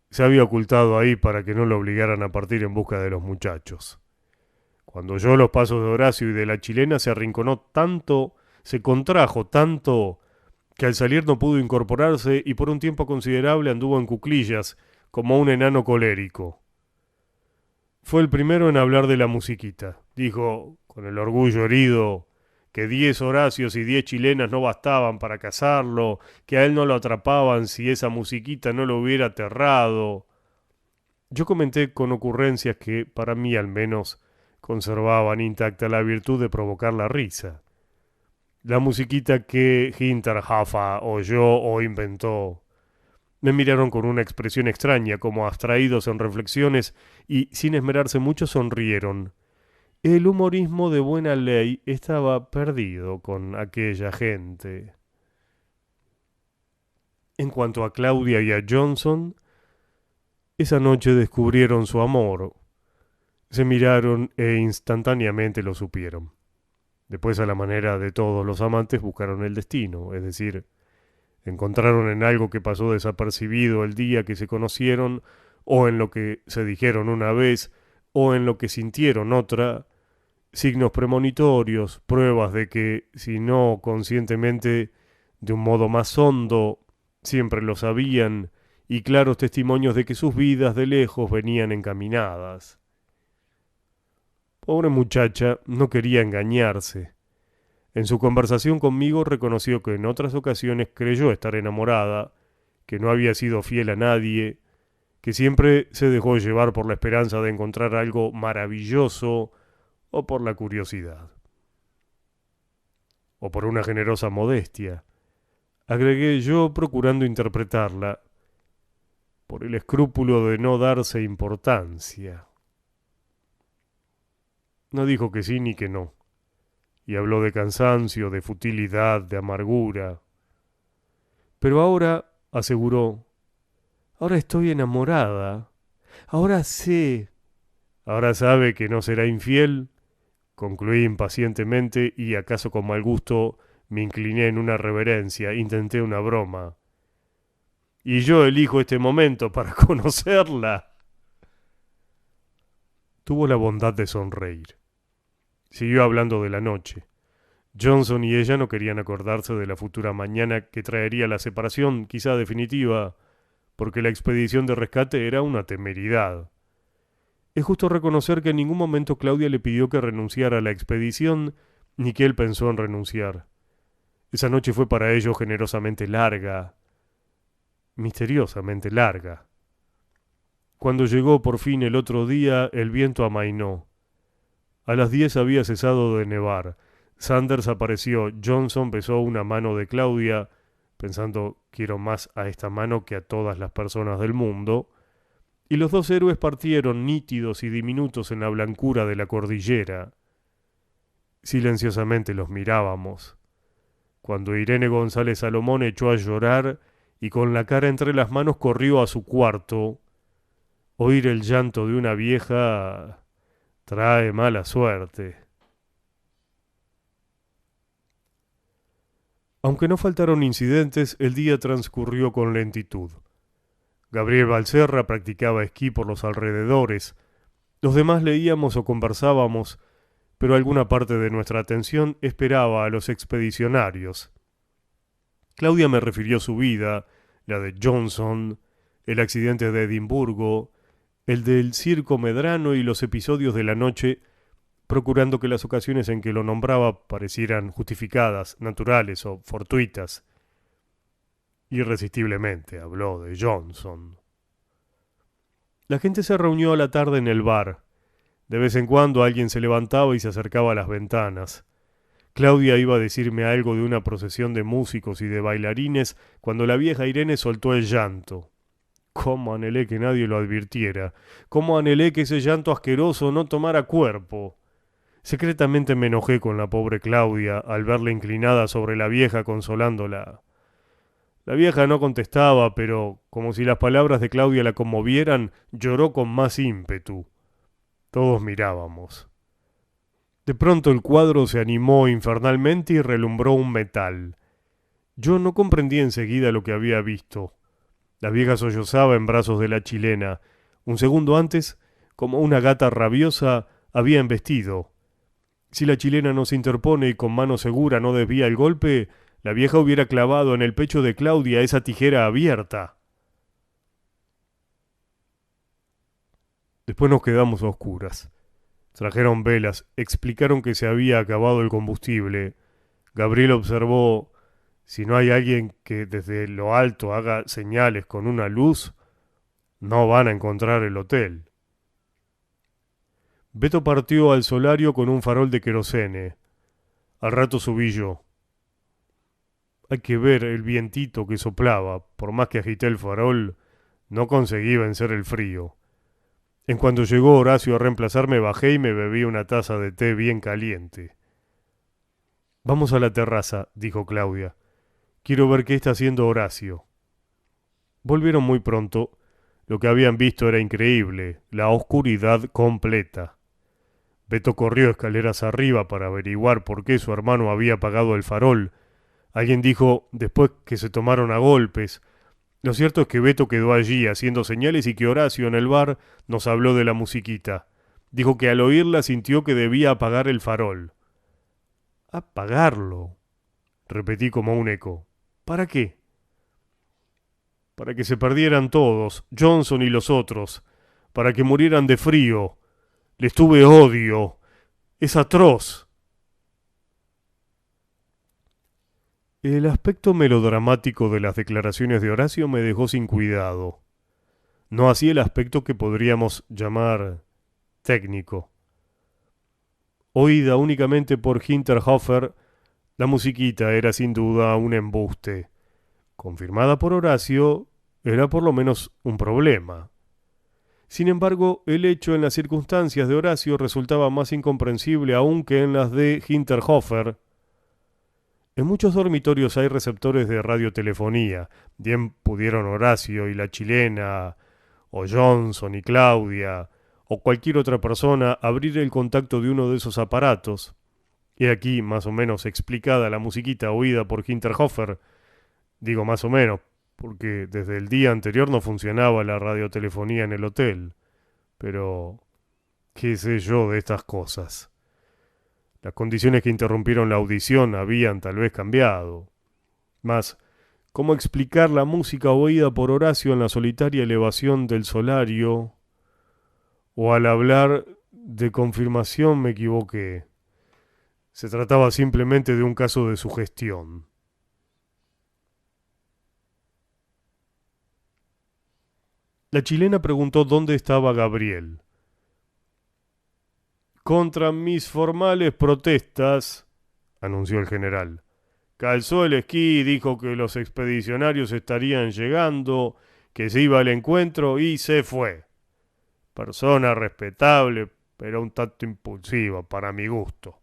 Se había ocultado ahí para que no lo obligaran a partir en busca de los muchachos. Cuando oyó los pasos de Horacio y de la chilena se arrinconó tanto, se contrajo tanto, que al salir no pudo incorporarse y por un tiempo considerable anduvo en cuclillas, como un enano colérico. Fue el primero en hablar de la musiquita. Dijo, con el orgullo herido, que 10 Horacios y 10 chilenas no bastaban para casarlo, que a él no lo atrapaban si esa musiquita no lo hubiera aterrado. Yo comenté con ocurrencias que, para mí al menos, conservaban intacta la virtud de provocar la risa. La musiquita que Hinterhofer oyó o inventó. Me miraron con una expresión extraña, como abstraídos en reflexiones, y, sin esmerarse mucho, sonrieron. El humorismo de buena ley estaba perdido con aquella gente. En cuanto a Claudia y a Johnson, esa noche descubrieron su amor. Se miraron e instantáneamente lo supieron. Después, a la manera de todos los amantes, buscaron el destino, es decir, encontraron en algo que pasó desapercibido el día que se conocieron, o en lo que se dijeron una vez, o en lo que sintieron otra, signos premonitorios, pruebas de que, si no conscientemente, de un modo más hondo, siempre lo sabían, y claros testimonios de que sus vidas de lejos venían encaminadas. Pobre muchacha, no quería engañarse. En su conversación conmigo reconoció que en otras ocasiones creyó estar enamorada, que no había sido fiel a nadie, que siempre se dejó llevar por la esperanza de encontrar algo maravilloso o por la curiosidad, o por una generosa modestia. agregué yo procurando interpretarla, por el escrúpulo de no darse importancia. No dijo que sí ni que no, y habló de cansancio, de futilidad, de amargura. Pero ahora, aseguró, ahora estoy enamorada, ahora sé, ahora sabe que no será infiel, concluí impacientemente y acaso con mal gusto me incliné en una reverencia, intenté una broma. Y yo elijo este momento para conocerla. Tuvo la bondad de sonreír. Siguió hablando de la noche. Johnson y ella no querían acordarse de la futura mañana que traería la separación, quizá definitiva, porque la expedición de rescate era una temeridad. Es justo reconocer que en ningún momento Claudia le pidió que renunciara a la expedición, ni que él pensó en renunciar. Esa noche fue para ellos generosamente larga, misteriosamente larga. Cuando llegó por fin el otro día, el viento amainó. A las 10 había cesado de nevar. Sanders apareció. Johnson besó una mano de Claudia, pensando quiero más a esta mano que a todas las personas del mundo, y los dos héroes partieron nítidos y diminutos en la blancura de la cordillera. Silenciosamente los mirábamos. Cuando Irene González Salomón echó a llorar y con la cara entre las manos corrió a su cuarto, oír el llanto de una vieja trae mala suerte. Aunque no faltaron incidentes, el día transcurrió con lentitud. Gabriel Valserra practicaba esquí por los alrededores. Los demás leíamos o conversábamos, pero alguna parte de nuestra atención esperaba a los expedicionarios. Claudia me refirió su vida, la de Johnson, el accidente de Edimburgo, el del circo Medrano y los episodios de la noche, procurando que las ocasiones en que lo nombraba parecieran justificadas, naturales o fortuitas. Irresistiblemente habló de Johnson. La gente se reunió a la tarde en el bar. De vez en cuando alguien se levantaba y se acercaba a las ventanas. Claudia iba a decirme algo de una procesión de músicos y de bailarines cuando la vieja Irene soltó el llanto. Cómo anhelé que nadie lo advirtiera. Cómo anhelé que ese llanto asqueroso no tomara cuerpo. Secretamente me enojé con la pobre Claudia al verla inclinada sobre la vieja consolándola. La vieja no contestaba, pero, como si las palabras de Claudia la conmovieran, lloró con más ímpetu. Todos mirábamos. De pronto el cuadro se animó infernalmente y relumbró un metal. Yo no comprendí enseguida lo que había visto. La vieja sollozaba en brazos de la chilena. Un segundo antes, como una gata rabiosa, había embestido. Si la chilena no se interpone y con mano segura no desvía el golpe, la vieja hubiera clavado en el pecho de Claudia esa tijera abierta. Después nos quedamos a oscuras. Trajeron velas, explicaron que se había acabado el combustible. Gabriel observó, si no hay alguien que desde lo alto haga señales con una luz, no van a encontrar el hotel. Beto partió al solario con un farol de querosene. Al rato subí yo. Hay que ver el vientito que soplaba. Por más que agité el farol, no conseguí vencer el frío. En cuanto llegó Horacio a reemplazarme, bajé y me bebí una taza de té bien caliente. Vamos a la terraza, dijo Claudia. Quiero ver qué está haciendo Horacio. Volvieron muy pronto. Lo que habían visto era increíble, la oscuridad completa. Beto corrió escaleras arriba para averiguar por qué su hermano había apagado el farol. Alguien dijo después que se tomaron a golpes. Lo cierto es que Beto quedó allí haciendo señales y que Horacio en el bar nos habló de la musiquita. Dijo que al oírla sintió que debía apagar el farol. ¿Apagarlo? Repetí como un eco. ¿Para qué? Para que se perdieran todos, Johnson y los otros. Para que murieran de frío. Les tuve odio. Es atroz. El aspecto melodramático de las declaraciones de Horacio me dejó sin cuidado. No así el aspecto que podríamos llamar técnico. Oída únicamente por Hinterhofer, la musiquita era sin duda un embuste. confirmada por Horacio, era por lo menos un problema. Sin embargo, el hecho en las circunstancias de Horacio resultaba más incomprensible aún que en las de Hinterhofer. En muchos dormitorios hay receptores de radiotelefonía. Bien pudieron Horacio y la chilena, o Johnson y Claudia, o cualquier otra persona abrir el contacto de uno de esos aparatos. He aquí más o menos explicada la musiquita oída por Hinterhofer. Digo más o menos, porque desde el día anterior no funcionaba la radiotelefonía en el hotel. Pero, ¿qué sé yo de estas cosas? Las condiciones que interrumpieron la audición habían tal vez cambiado. Mas, ¿cómo explicar la música oída por Horacio en la solitaria elevación del solario? O al hablar de confirmación me equivoqué. Se trataba simplemente de un caso de sugestión. La chilena preguntó dónde estaba Gabriel. Contra mis formales protestas, anunció el general. Calzó el esquí y dijo que los expedicionarios estarían llegando, que se iba al encuentro y se fue. Persona respetable, pero un tanto impulsiva para mi gusto.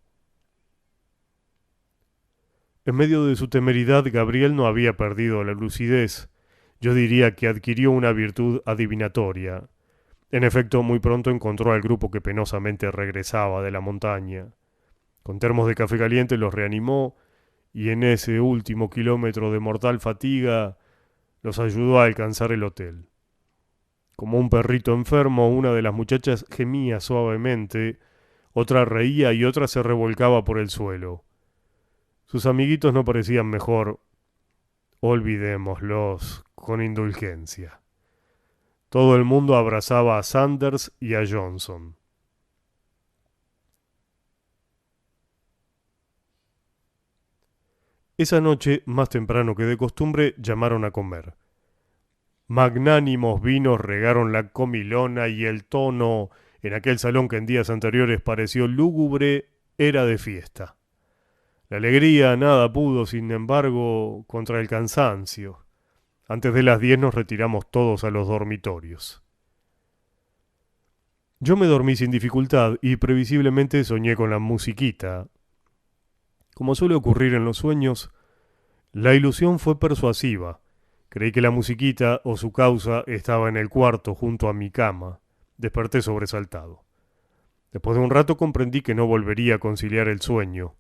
En medio de su temeridad, Gabriel no había perdido la lucidez. Yo diría que adquirió una virtud adivinatoria. En efecto, muy pronto encontró al grupo que penosamente regresaba de la montaña. Con termos de café caliente los reanimó y en ese último kilómetro de mortal fatiga los ayudó a alcanzar el hotel. Como un perrito enfermo, una de las muchachas gemía suavemente, otra reía y otra se revolcaba por el suelo. Sus amiguitos no parecían mejor. Olvidémoslos con indulgencia. Todo el mundo abrazaba a Sanders y a Johnson. Esa noche, más temprano que de costumbre, llamaron a comer. Magnánimos vinos regaron la comilona y el tono, en aquel salón que en días anteriores pareció lúgubre, era de fiesta. La alegría nada pudo, sin embargo, contra el cansancio. Antes de las 10 nos retiramos todos a los dormitorios. Yo me dormí sin dificultad y previsiblemente soñé con la musiquita. Como suele ocurrir en los sueños, la ilusión fue persuasiva. Creí que la musiquita o su causa estaba en el cuarto junto a mi cama. Desperté sobresaltado. Después de un rato comprendí que no volvería a conciliar el sueño.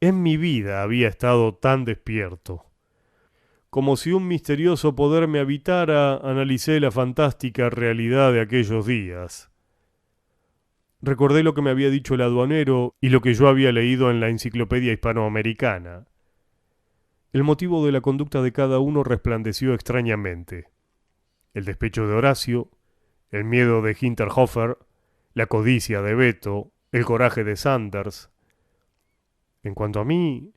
En mi vida había estado tan despierto. Como si un misterioso poder me habitara, analicé la fantástica realidad de aquellos días. Recordé lo que me había dicho el aduanero y lo que yo había leído en la enciclopedia hispanoamericana. El motivo de la conducta de cada uno resplandeció extrañamente. El despecho de Horacio, el miedo de Hinterhofer, la codicia de Beto, el coraje de Sanders. En cuanto a mí,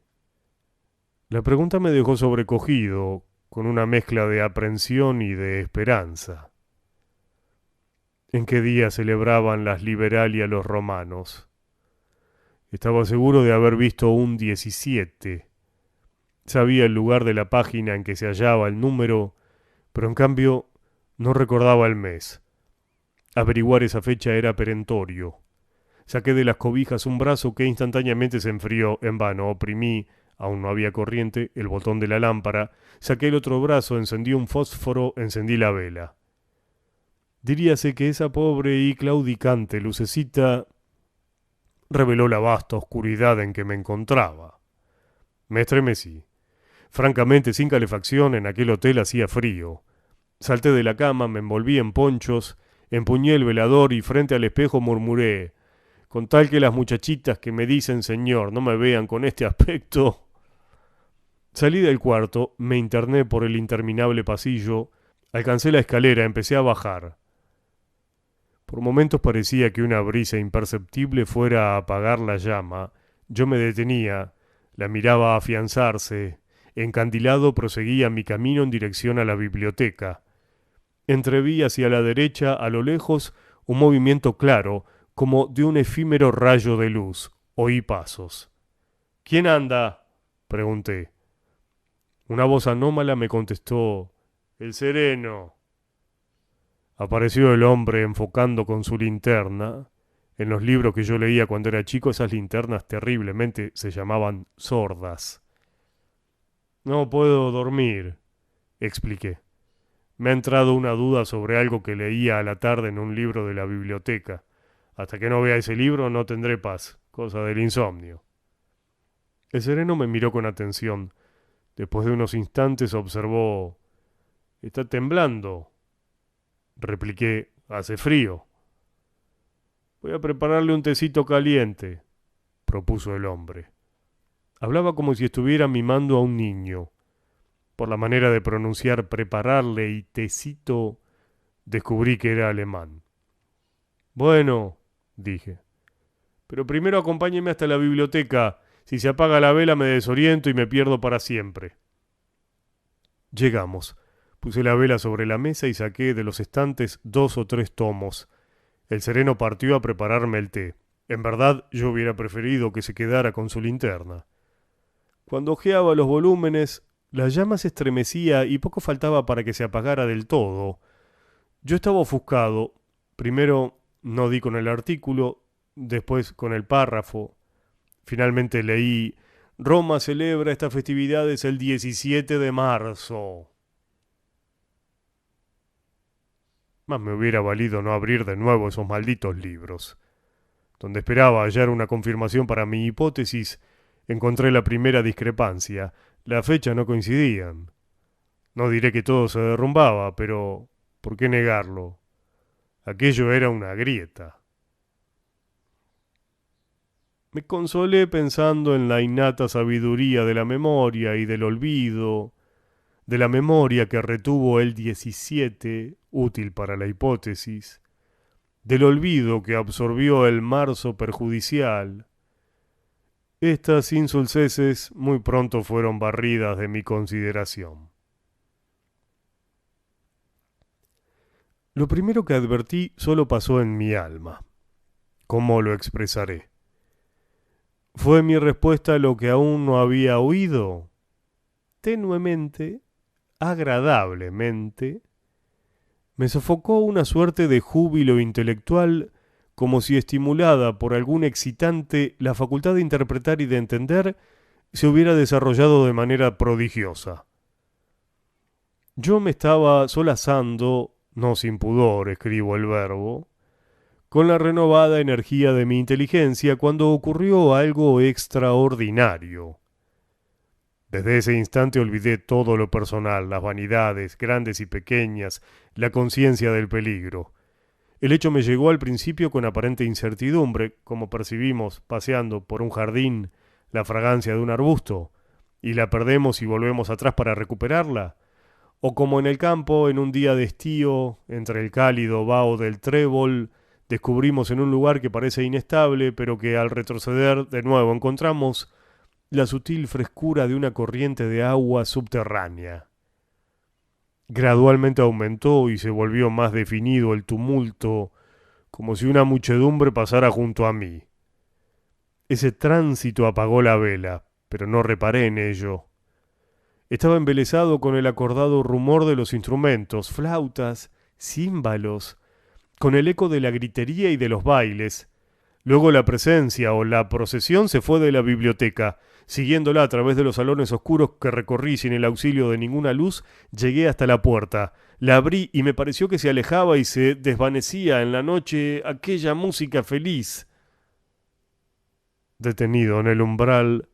la pregunta me dejó sobrecogido, con una mezcla de aprensión y de esperanza. ¿En qué día celebraban las Liberalia los romanos? Estaba seguro de haber visto un 17. Sabía el lugar de la página en que se hallaba el número, pero en cambio no recordaba el mes. Averiguar esa fecha era perentorio. Saqué de las cobijas un brazo que instantáneamente se enfrió. En vano oprimí, aún no había corriente, el botón de la lámpara. Saqué el otro brazo, encendí un fósforo, encendí la vela. Diríase que esa pobre y claudicante lucecita reveló la vasta oscuridad en que me encontraba. Me estremecí. Francamente, sin calefacción, en aquel hotel hacía frío. Salté de la cama, me envolví en ponchos, empuñé el velador y frente al espejo murmuré: con tal que las muchachitas que me dicen señor no me vean con este aspecto. Salí del cuarto, me interné por el interminable pasillo, alcancé la escalera, empecé a bajar. Por momentos parecía que una brisa imperceptible fuera a apagar la llama. Yo me detenía, la miraba afianzarse. Encandilado proseguía mi camino en dirección a la biblioteca. Entreví hacia la derecha, a lo lejos, un movimiento claro, como de un efímero rayo de luz. Oí pasos. —¿Quién anda? —pregunté. Una voz anómala me contestó: «El sereno». Apareció el hombre enfocando con su linterna. En los libros que yo leía cuando era chico, esas linternas terriblemente se llamaban sordas. «No puedo dormir», expliqué. «Me ha entrado una duda sobre algo que leía a la tarde en un libro de la biblioteca. Hasta que no vea ese libro no tendré paz, cosa del insomnio». El sereno me miró con atención. Después de unos instantes observó: «Está temblando», repliqué. «Hace frío». «Voy a prepararle un tecito caliente», propuso el hombre. Hablaba como si estuviera mimando a un niño. Por la manera de pronunciar prepararle y tecito, descubrí que era alemán. «Bueno», dije, «pero primero acompáñeme hasta la biblioteca. Si se apaga la vela me desoriento y me pierdo para siempre». Llegamos. Puse la vela sobre la mesa y saqué de los estantes 2 o 3 tomos. El sereno partió a prepararme el té. En verdad, yo hubiera preferido que se quedara con su linterna. Cuando hojeaba los volúmenes, la llama se estremecía y poco faltaba para que se apagara del todo. Yo estaba ofuscado. Primero no di con el artículo, después con el párrafo. Finalmente leí: «Roma celebra estas festividades el 17 de marzo». Más me hubiera valido no abrir de nuevo esos malditos libros. Donde esperaba hallar una confirmación para mi hipótesis, encontré la primera discrepancia. La fecha no coincidían. No diré que todo se derrumbaba, pero ¿por qué negarlo? Aquello era una grieta. Me consolé pensando en la innata sabiduría de la memoria y del olvido, de la memoria que retuvo el 17, útil para la hipótesis, del olvido que absorbió el marzo perjudicial. Estas insulceses muy pronto fueron barridas de mi consideración. Lo primero que advertí solo pasó en mi alma. ¿Cómo lo expresaré? ¿Fue mi respuesta lo que aún no había oído? Tenuemente, agradablemente, me sofocó una suerte de júbilo intelectual, como si estimulada por algún excitante, la facultad de interpretar y de entender se hubiera desarrollado de manera prodigiosa. Yo me estaba solazando, no sin pudor escribo el verbo, con la renovada energía de mi inteligencia cuando ocurrió algo extraordinario. Desde ese instante olvidé todo lo personal, las vanidades, grandes y pequeñas, la conciencia del peligro. El hecho me llegó al principio con aparente incertidumbre, como percibimos paseando por un jardín la fragancia de un arbusto, y la perdemos y volvemos atrás para recuperarla, o como en el campo, en un día de estío, entre el cálido vaho del trébol, descubrimos en un lugar que parece inestable, pero que al retroceder de nuevo encontramos la sutil frescura de una corriente de agua subterránea. Gradualmente aumentó y se volvió más definido el tumulto, como si una muchedumbre pasara junto a mí. Ese tránsito apagó la vela, pero no reparé en ello. Estaba embelesado con el acordado rumor de los instrumentos, flautas, címbalos, con el eco de la gritería y de los bailes. Luego la presencia o la procesión se fue de la biblioteca. Siguiéndola a través de los salones oscuros que recorrí sin el auxilio de ninguna luz, llegué hasta la puerta. La abrí y me pareció que se alejaba y se desvanecía en la noche aquella música feliz. Detenido en el umbral,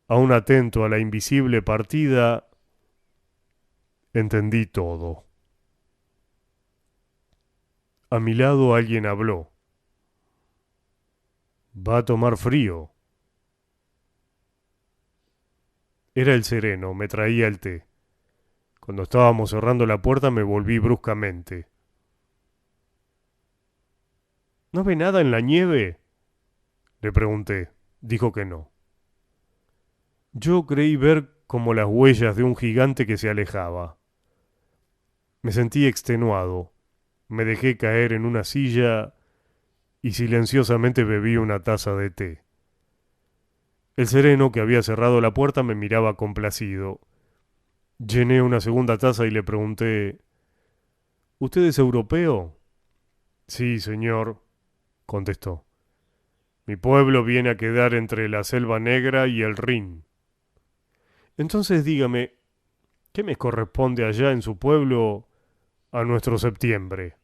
aún atento a la invisible partida, entendí todo. A mi lado alguien habló. «Va a tomar frío». Era el sereno, me traía el té. Cuando estábamos cerrando la puerta me volví bruscamente. «¿No ve nada en la nieve?», le pregunté. Dijo que no. Yo creí ver como las huellas de un gigante que se alejaba. Me sentí extenuado. Me dejé caer en una silla y silenciosamente bebí una taza de té. El sereno, que había cerrado la puerta, me miraba complacido. Llené una segunda taza y le pregunté, ¿usted es europeo? Sí, señor, contestó. Mi pueblo viene a quedar entre la Selva Negra y el Rin. Entonces dígame, ¿qué mes corresponde allá en su pueblo a nuestro septiembre?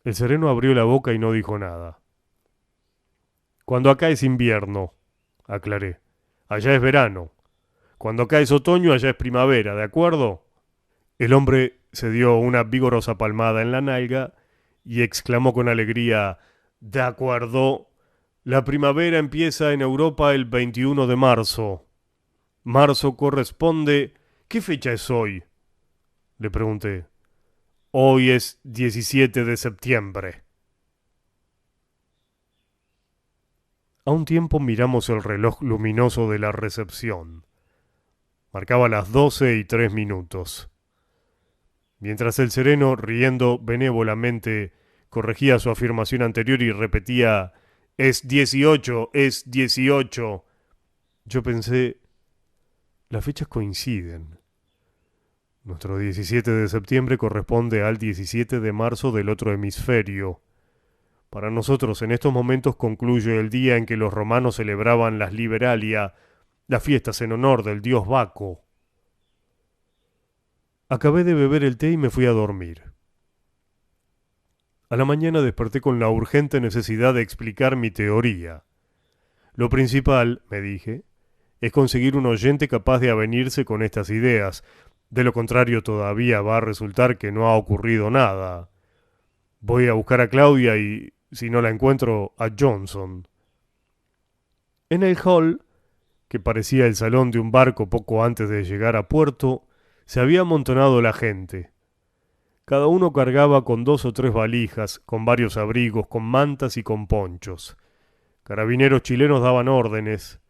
El sereno abrió la boca y no dijo nada. Cuando acá es invierno, aclaré. Allá es verano. Cuando acá es otoño, allá es primavera, ¿de acuerdo? El hombre se dio una vigorosa palmada en la nalga y exclamó con alegría, «De acuerdo. La primavera empieza en Europa el 21 de marzo. Marzo corresponde... ¿Qué fecha es hoy?», le pregunté. «Hoy es 17 de septiembre». A un tiempo miramos el reloj luminoso de la recepción. Marcaba las 12:03. Mientras el sereno, riendo benévolamente, corregía su afirmación anterior y repetía «Es 18, es 18». Yo pensé, las fechas coinciden. Nuestro 17 de septiembre corresponde al 17 de marzo del otro hemisferio. Para nosotros en estos momentos concluye el día en que los romanos celebraban las Liberalia, las fiestas en honor del dios Baco. Acabé de beber el té y me fui a dormir. A la mañana desperté con la urgente necesidad de explicar mi teoría. Lo principal, me dije, es conseguir un oyente capaz de avenirse con estas ideas. De lo contrario todavía va a resultar que no ha ocurrido nada. Voy a buscar a Claudia y, si no la encuentro, a Johnson. En el hall, que parecía el salón de un barco poco antes de llegar a puerto, se había amontonado la gente. Cada uno cargaba con 2 o 3 valijas, con varios abrigos, con mantas y con ponchos. Carabineros chilenos daban órdenes.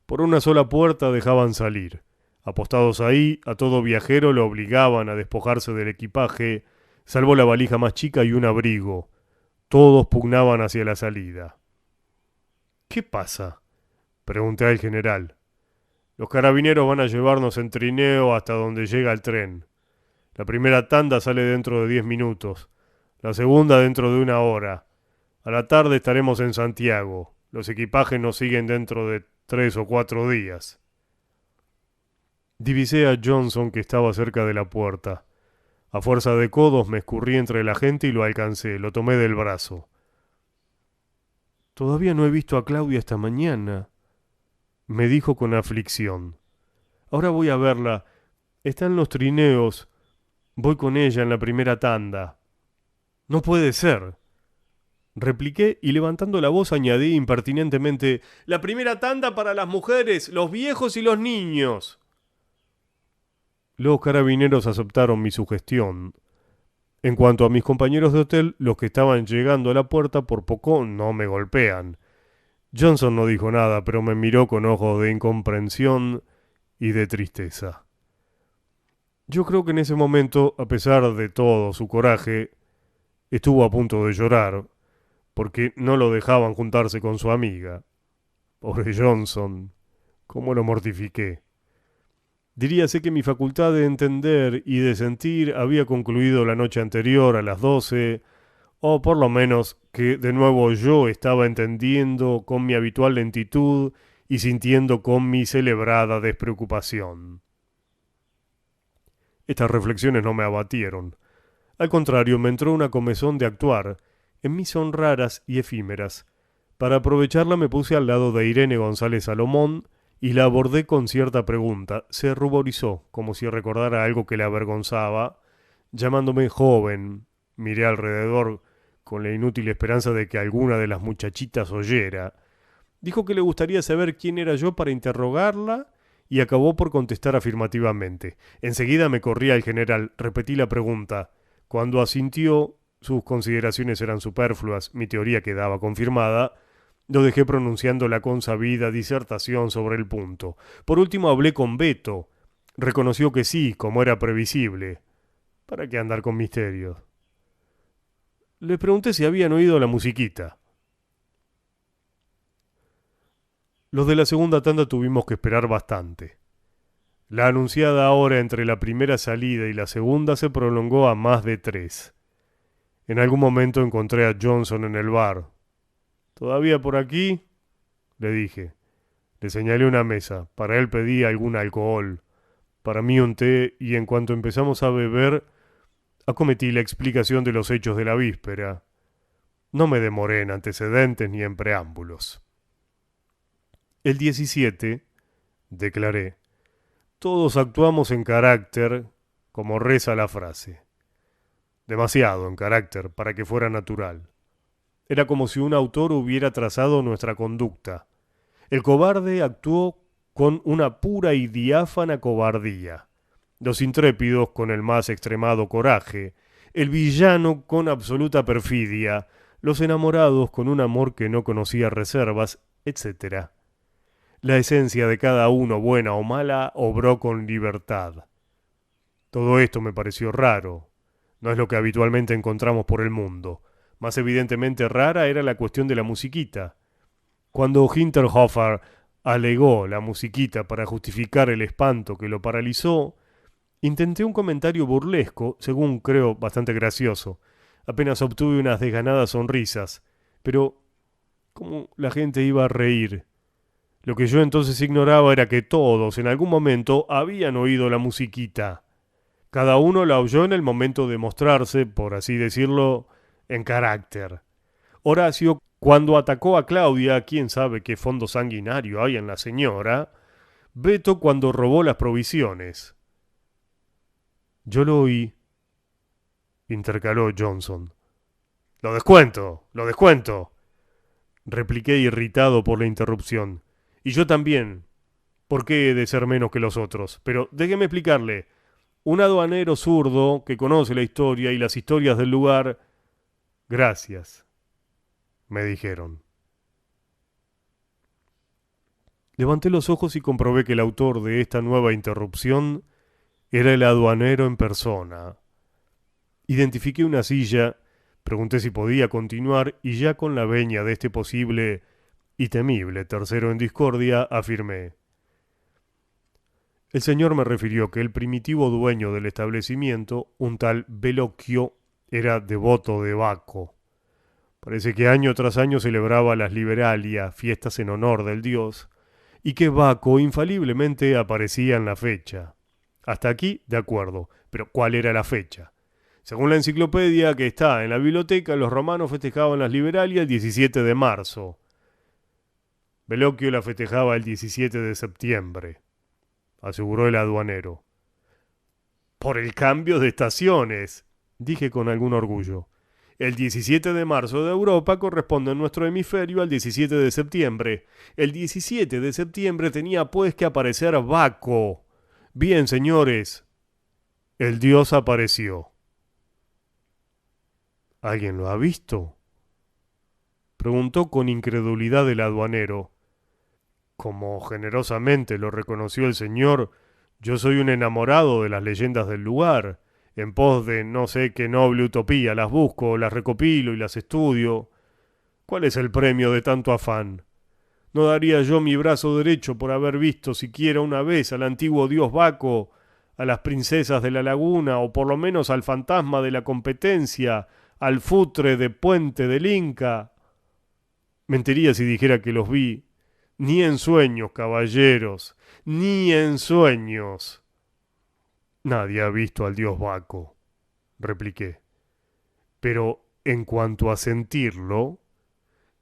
Por una sola puerta dejaban salir. Apostados ahí, a todo viajero lo obligaban a despojarse del equipaje, salvo la valija más chica y un abrigo. Todos pugnaban hacia la salida. «¿Qué pasa?», pregunté al general. «Los carabineros van a llevarnos en trineo hasta donde llega el tren. La primera tanda sale dentro de 10 minutos, la segunda dentro de 1 hora. A la tarde estaremos en Santiago. Los equipajes nos siguen dentro de 3 o 4 días». Divisé a Johnson que estaba cerca de la puerta. A fuerza de codos me escurrí entre la gente y lo alcancé, lo tomé del brazo. «Todavía no he visto a Claudia esta mañana», me dijo con aflicción. «Ahora voy a verla. Está en los trineos. Voy con ella en la primera tanda». «No puede ser», repliqué y levantando la voz añadí impertinentemente, «la primera tanda para las mujeres, los viejos y los niños». Los carabineros aceptaron mi sugestión. En cuanto a mis compañeros de hotel, los que estaban llegando a la puerta por poco no me golpean. Johnson no dijo nada, pero me miró con ojos de incomprensión y de tristeza. Yo creo que en ese momento, a pesar de todo su coraje, estuvo a punto de llorar, porque no lo dejaban juntarse con su amiga. Pobre Johnson, cómo lo mortifiqué. Diríase que mi facultad de entender y de sentir había concluido la noche anterior a las 12, o por lo menos que de nuevo yo estaba entendiendo con mi habitual lentitud y sintiendo con mi celebrada despreocupación. Estas reflexiones no me abatieron. Al contrario, me entró una comezón de actuar. En mí son raras y efímeras. Para aprovecharla me puse al lado de Irene González Salomón y la abordé con cierta pregunta. Se ruborizó, como si recordara algo que le avergonzaba, llamándome joven. Miré alrededor con la inútil esperanza de que alguna de las muchachitas oyera. Dijo que le gustaría saber quién era yo para interrogarla y acabó por contestar afirmativamente. Enseguida me corrí al general, repetí la pregunta. Cuando asintió, sus consideraciones eran superfluas, mi teoría quedaba confirmada. Lo dejé pronunciando la consabida disertación sobre el punto. Por último hablé con Beto. Reconoció que sí, como era previsible. ¿Para qué andar con misterios? Le pregunté si habían oído la musiquita. Los de la segunda tanda tuvimos que esperar bastante. La anunciada hora entre la primera salida y la segunda se prolongó a más de 3. En algún momento encontré a Johnson en el bar. ¿Todavía por aquí?, le dije. Le señalé una mesa. Para él pedí algún alcohol. Para mí un té, y en cuanto empezamos a beber, acometí la explicación de los hechos de la víspera. No me demoré en antecedentes ni en preámbulos. El 17, declaré, todos actuamos en carácter, como reza la frase. Demasiado en carácter para que fuera natural. Era como si un autor hubiera trazado nuestra conducta. El cobarde actuó con una pura y diáfana cobardía, los intrépidos con el más extremado coraje, el villano con absoluta perfidia, los enamorados con un amor que no conocía reservas, etc. La esencia de cada uno, buena o mala, obró con libertad. Todo esto me pareció raro. No es lo que habitualmente encontramos por el mundo. Más evidentemente rara era la cuestión de la musiquita. Cuando Hinterhofer alegó la musiquita para justificar el espanto que lo paralizó, intenté un comentario burlesco, según creo bastante gracioso. Apenas obtuve unas desganadas sonrisas. Pero, ¿cómo la gente iba a reír? Lo que yo entonces ignoraba era que todos, en algún momento, habían oído la musiquita. Cada uno la oyó en el momento de mostrarse, por así decirlo, en carácter. Horacio, cuando atacó a Claudia, quién sabe qué fondo sanguinario hay en la señora. Beto, cuando robó las provisiones. Yo lo oí, intercaló Johnson. Lo descuento, repliqué irritado por la interrupción. Y yo también. ¿Por qué he de ser menos que los otros? Pero déjeme explicarle. Un aduanero zurdo que conoce la historia y las historias del lugar. Gracias, me dijeron. Levanté los ojos y comprobé que el autor de esta nueva interrupción era el aduanero en persona. Identifiqué una silla, pregunté si podía continuar y ya con la veña de este posible y temible tercero en discordia, afirmé. El señor me refirió que el primitivo dueño del establecimiento, un tal Veloquio, era devoto de Baco. Parece que año tras año celebraba las Liberalia, fiestas en honor del dios, y que Baco infaliblemente aparecía en la fecha. Hasta aquí, de acuerdo, pero ¿cuál era la fecha? Según la enciclopedia que está en la biblioteca, los romanos festejaban las Liberalia el 17 de marzo. Veloquio la festejaba el 17 de septiembre, aseguró el aduanero. Por el cambio de estaciones, dije con algún orgullo. El 17 de marzo de Europa corresponde en nuestro hemisferio al 17 de septiembre. El 17 de septiembre tenía pues que aparecer Baco. Bien, señores, el dios apareció. ¿Alguien lo ha visto?, preguntó con incredulidad el aduanero. Como generosamente lo reconoció el señor, yo soy un enamorado de las leyendas del lugar. En pos de no sé qué noble utopía las busco, las recopilo y las estudio. ¿Cuál es el premio de tanto afán? ¿No daría yo mi brazo derecho por haber visto siquiera una vez al antiguo dios Baco, a las princesas de la laguna, o por lo menos al fantasma de la competencia, al futre de Puente del Inca? Mentiría si dijera que los vi. Ni en sueños, caballeros, ni en sueños. Nadie ha visto al dios Baco, repliqué. Pero en cuanto a sentirlo,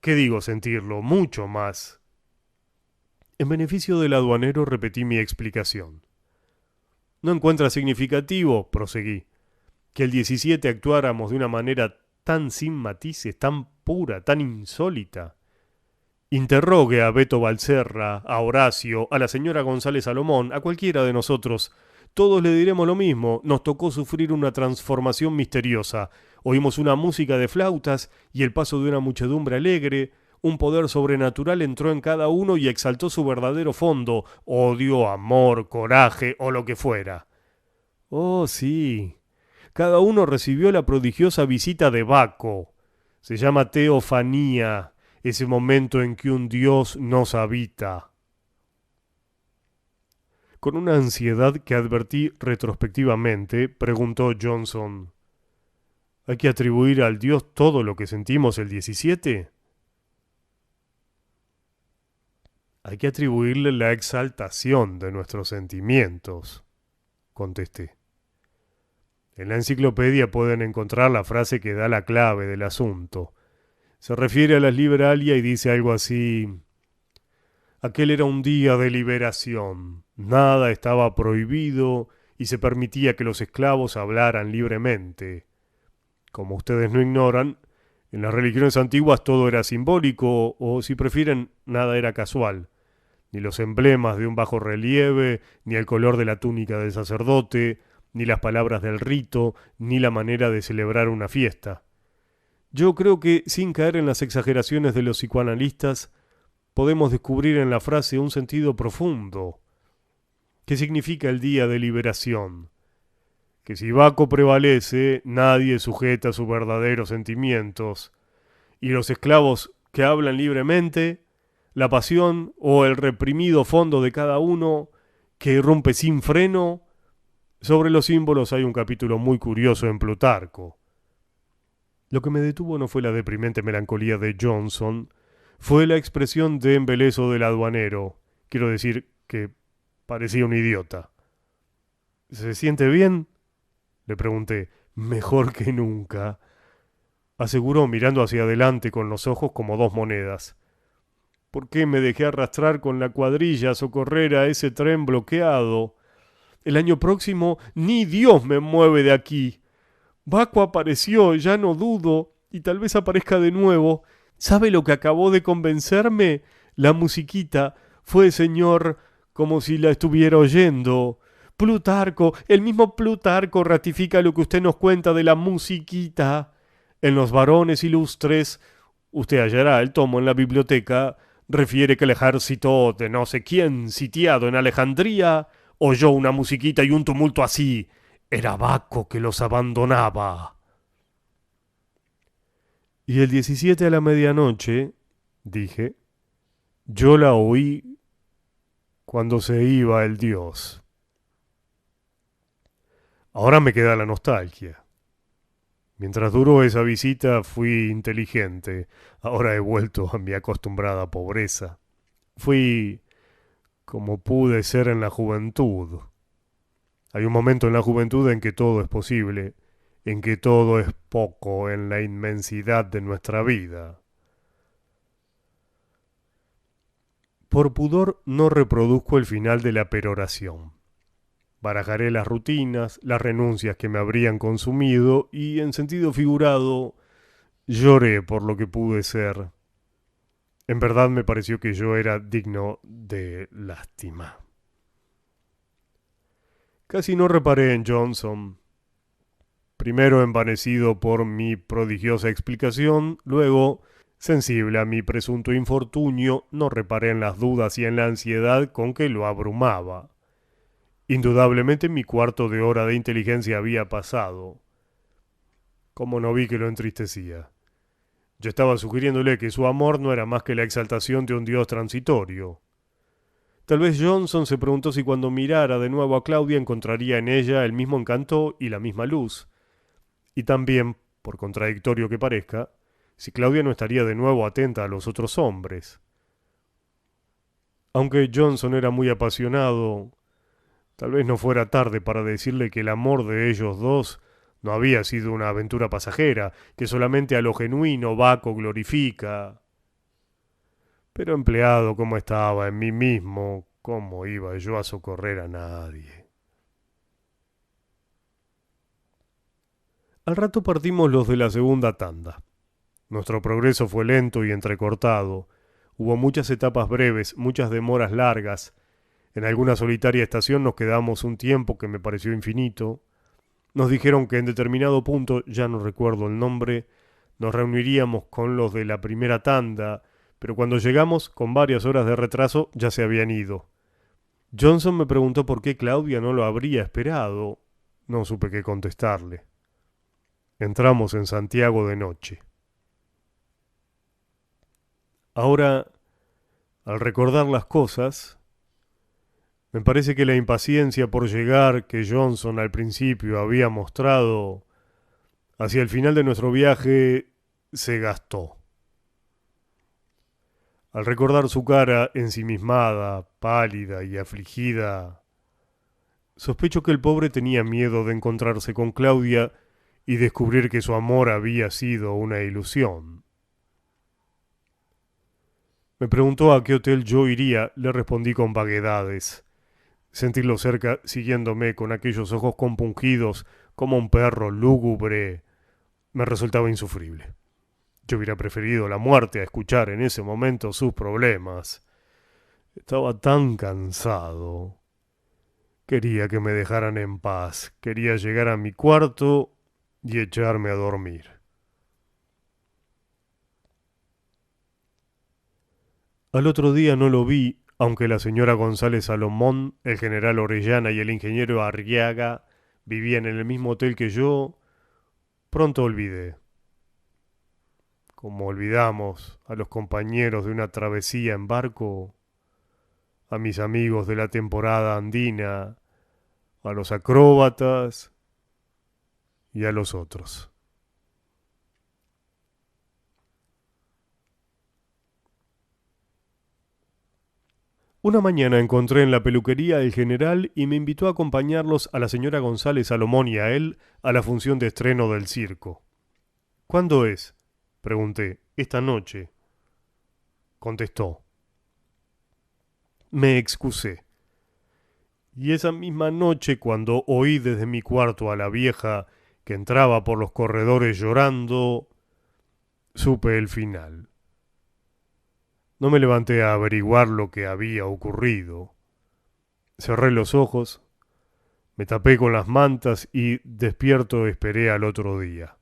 ¿qué digo sentirlo? Mucho más. En beneficio del aduanero repetí mi explicación. ¿No encuentra significativo, proseguí, que el 17 actuáramos de una manera tan sin matices, tan pura, tan insólita? Interrogue a Beto Valserra, a Horacio, a la señora González Salomón, a cualquiera de nosotros. Todos le diremos lo mismo. Nos tocó sufrir una transformación misteriosa. Oímos una música de flautas y el paso de una muchedumbre alegre. Un poder sobrenatural entró en cada uno y exaltó su verdadero fondo, odio, amor, coraje o lo que fuera. Oh, sí. Cada uno recibió la prodigiosa visita de Baco. Se llama teofanía, ese momento en que un dios nos habita. Con una ansiedad que advertí retrospectivamente, preguntó Johnson: ¿hay que atribuir al Dios todo lo que sentimos el 17? Hay que atribuirle la exaltación de nuestros sentimientos, contesté. En la enciclopedia pueden encontrar la frase que da la clave del asunto. Se refiere a las liberalia y dice algo así: aquel era un día de liberación, nada estaba prohibido y se permitía que los esclavos hablaran libremente. Como ustedes no ignoran, en las religiones antiguas todo era simbólico o, si prefieren, nada era casual. Ni los emblemas de un bajo relieve, ni el color de la túnica del sacerdote, ni las palabras del rito, ni la manera de celebrar una fiesta. Yo creo que, sin caer en las exageraciones de los psicoanalistas, podemos descubrir en la frase un sentido profundo. ¿Qué significa el día de liberación? Que si Baco prevalece, nadie sujeta sus verdaderos sentimientos, y los esclavos que hablan libremente, la pasión o el reprimido fondo de cada uno, que irrumpe sin freno. Sobre los símbolos hay un capítulo muy curioso en Plutarco. Lo que me detuvo no fue la deprimente melancolía de Johnson, fue la expresión de embeleso del aduanero. Quiero decir que parecía un idiota. ¿Se siente bien?, le pregunté. Mejor que nunca, aseguró mirando hacia adelante con los ojos como dos monedas. ¿Por qué me dejé arrastrar con la cuadrilla a socorrer a ese tren bloqueado? El año próximo ni Dios me mueve de aquí. Baco apareció, ya no dudo, y tal vez aparezca de nuevo. ¿Sabe lo que acabó de convencerme? La musiquita. Fue, señor, como si la estuviera oyendo. Plutarco, el mismo Plutarco ratifica lo que usted nos cuenta de la musiquita. En los varones ilustres, usted hallará el tomo en la biblioteca, refiere que el ejército de no sé quién sitiado en Alejandría oyó una musiquita y un tumulto así. Era Baco que los abandonaba. Y el 17 a la medianoche, dije, yo la oí cuando se iba el dios. Ahora me queda la nostalgia. Mientras duró esa visita fui inteligente. Ahora he vuelto a mi acostumbrada pobreza. Fui como pude ser en la juventud. Hay un momento en la juventud en que todo es posible, en que todo es poco en la inmensidad de nuestra vida. Por pudor no reproduzco el final de la peroración. Barajaré las rutinas, las renuncias que me habrían consumido y, en sentido figurado, lloré por lo que pude ser. En verdad me pareció que yo era digno de lástima. Casi no reparé en Johnson. Primero envanecido por mi prodigiosa explicación, luego, sensible a mi presunto infortunio, no reparé en las dudas y en la ansiedad con que lo abrumaba. Indudablemente mi cuarto de hora de inteligencia había pasado. ¿Cómo no vi que lo entristecía? Yo estaba sugiriéndole que su amor no era más que la exaltación de un dios transitorio. Tal vez Johnson se preguntó si cuando mirara de nuevo a Claudia encontraría en ella el mismo encanto y la misma luz. Y también, por contradictorio que parezca, si Claudia no estaría de nuevo atenta a los otros hombres. Aunque Johnson era muy apasionado, tal vez no fuera tarde para decirle que el amor de ellos dos no había sido una aventura pasajera, que solamente a lo genuino Baco glorifica. Pero empleado como estaba en mí mismo, ¿cómo iba yo a socorrer a nadie? Al rato partimos los de la segunda tanda. Nuestro progreso fue lento y entrecortado. Hubo muchas etapas breves, muchas demoras largas. En alguna solitaria estación nos quedamos un tiempo que me pareció infinito. Nos dijeron que en determinado punto, ya no recuerdo el nombre, nos reuniríamos con los de la primera tanda, pero cuando llegamos, con varias horas de retraso, ya se habían ido. Johnson me preguntó por qué Claudia no lo habría esperado. No supe qué contestarle. Entramos en Santiago de noche. Ahora, al recordar las cosas, Me parece que la impaciencia por llegar que Johnson al principio había mostrado hacia el final de nuestro viaje se gastó. Al recordar su cara ensimismada, pálida y afligida, sospecho que el pobre tenía miedo de encontrarse con Claudia y descubrir que su amor había sido una ilusión. Me preguntó a qué hotel yo iría, le respondí con vaguedades. Sentirlo cerca, siguiéndome con aquellos ojos compungidos como un perro lúgubre, me resultaba insufrible. Yo hubiera preferido la muerte a escuchar en ese momento sus problemas. Estaba tan cansado. Quería que me dejaran en paz. Quería llegar a mi cuarto y echarme a dormir. Al otro día no lo vi, aunque la señora González Salomón, el general Orellana y el ingeniero Arriaga vivían en el mismo hotel que yo. Pronto olvidé. Como olvidamos a los compañeros de una travesía en barco, a mis amigos de la temporada andina, a los acróbatas y a los otros. Una mañana encontré en la peluquería al general y me invitó a acompañarlos a la señora González Salomón y a él a la función de estreno del circo. ¿Cuándo es? Pregunté. Esta noche. Contestó. Me excusé. Y esa misma noche, cuando oí desde mi cuarto a la vieja que entraba por los corredores llorando, supe el final. No me levanté a averiguar lo que había ocurrido. Cerré los ojos, me tapé con las mantas y, despierto, esperé al otro día.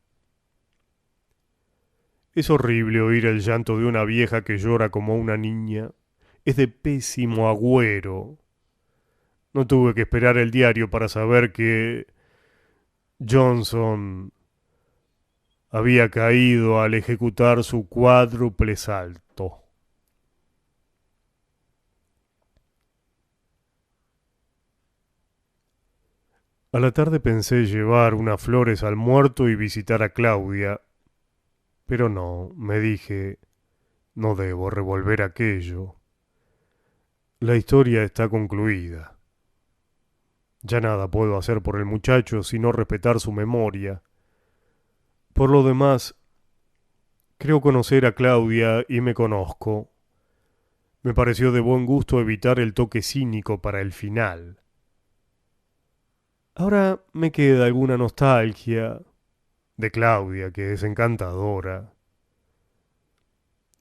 Es horrible oír el llanto de una vieja que llora como una niña. Es de pésimo agüero. No tuve que esperar el diario para saber que Johnson había caído al ejecutar su cuádruple salto. A la tarde pensé llevar unas flores al muerto y visitar a Claudia, pero no, me dije, no debo revolver aquello. La historia está concluida. Ya nada puedo hacer por el muchacho sino respetar su memoria. Por lo demás, creo conocer a Claudia y me conozco. Me pareció de buen gusto evitar el toque cínico para el final. Ahora me queda alguna nostalgia de Claudia, que es encantadora,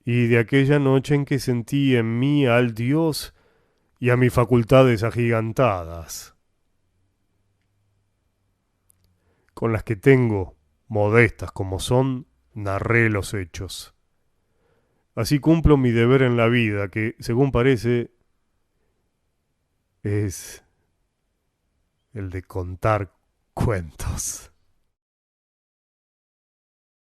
y de aquella noche en que sentí en mí al Dios y a mis facultades agigantadas, con las que tengo, modestas como son, narré los hechos. Así cumplo mi deber en la vida, que, según parece, es el de contar cuentos.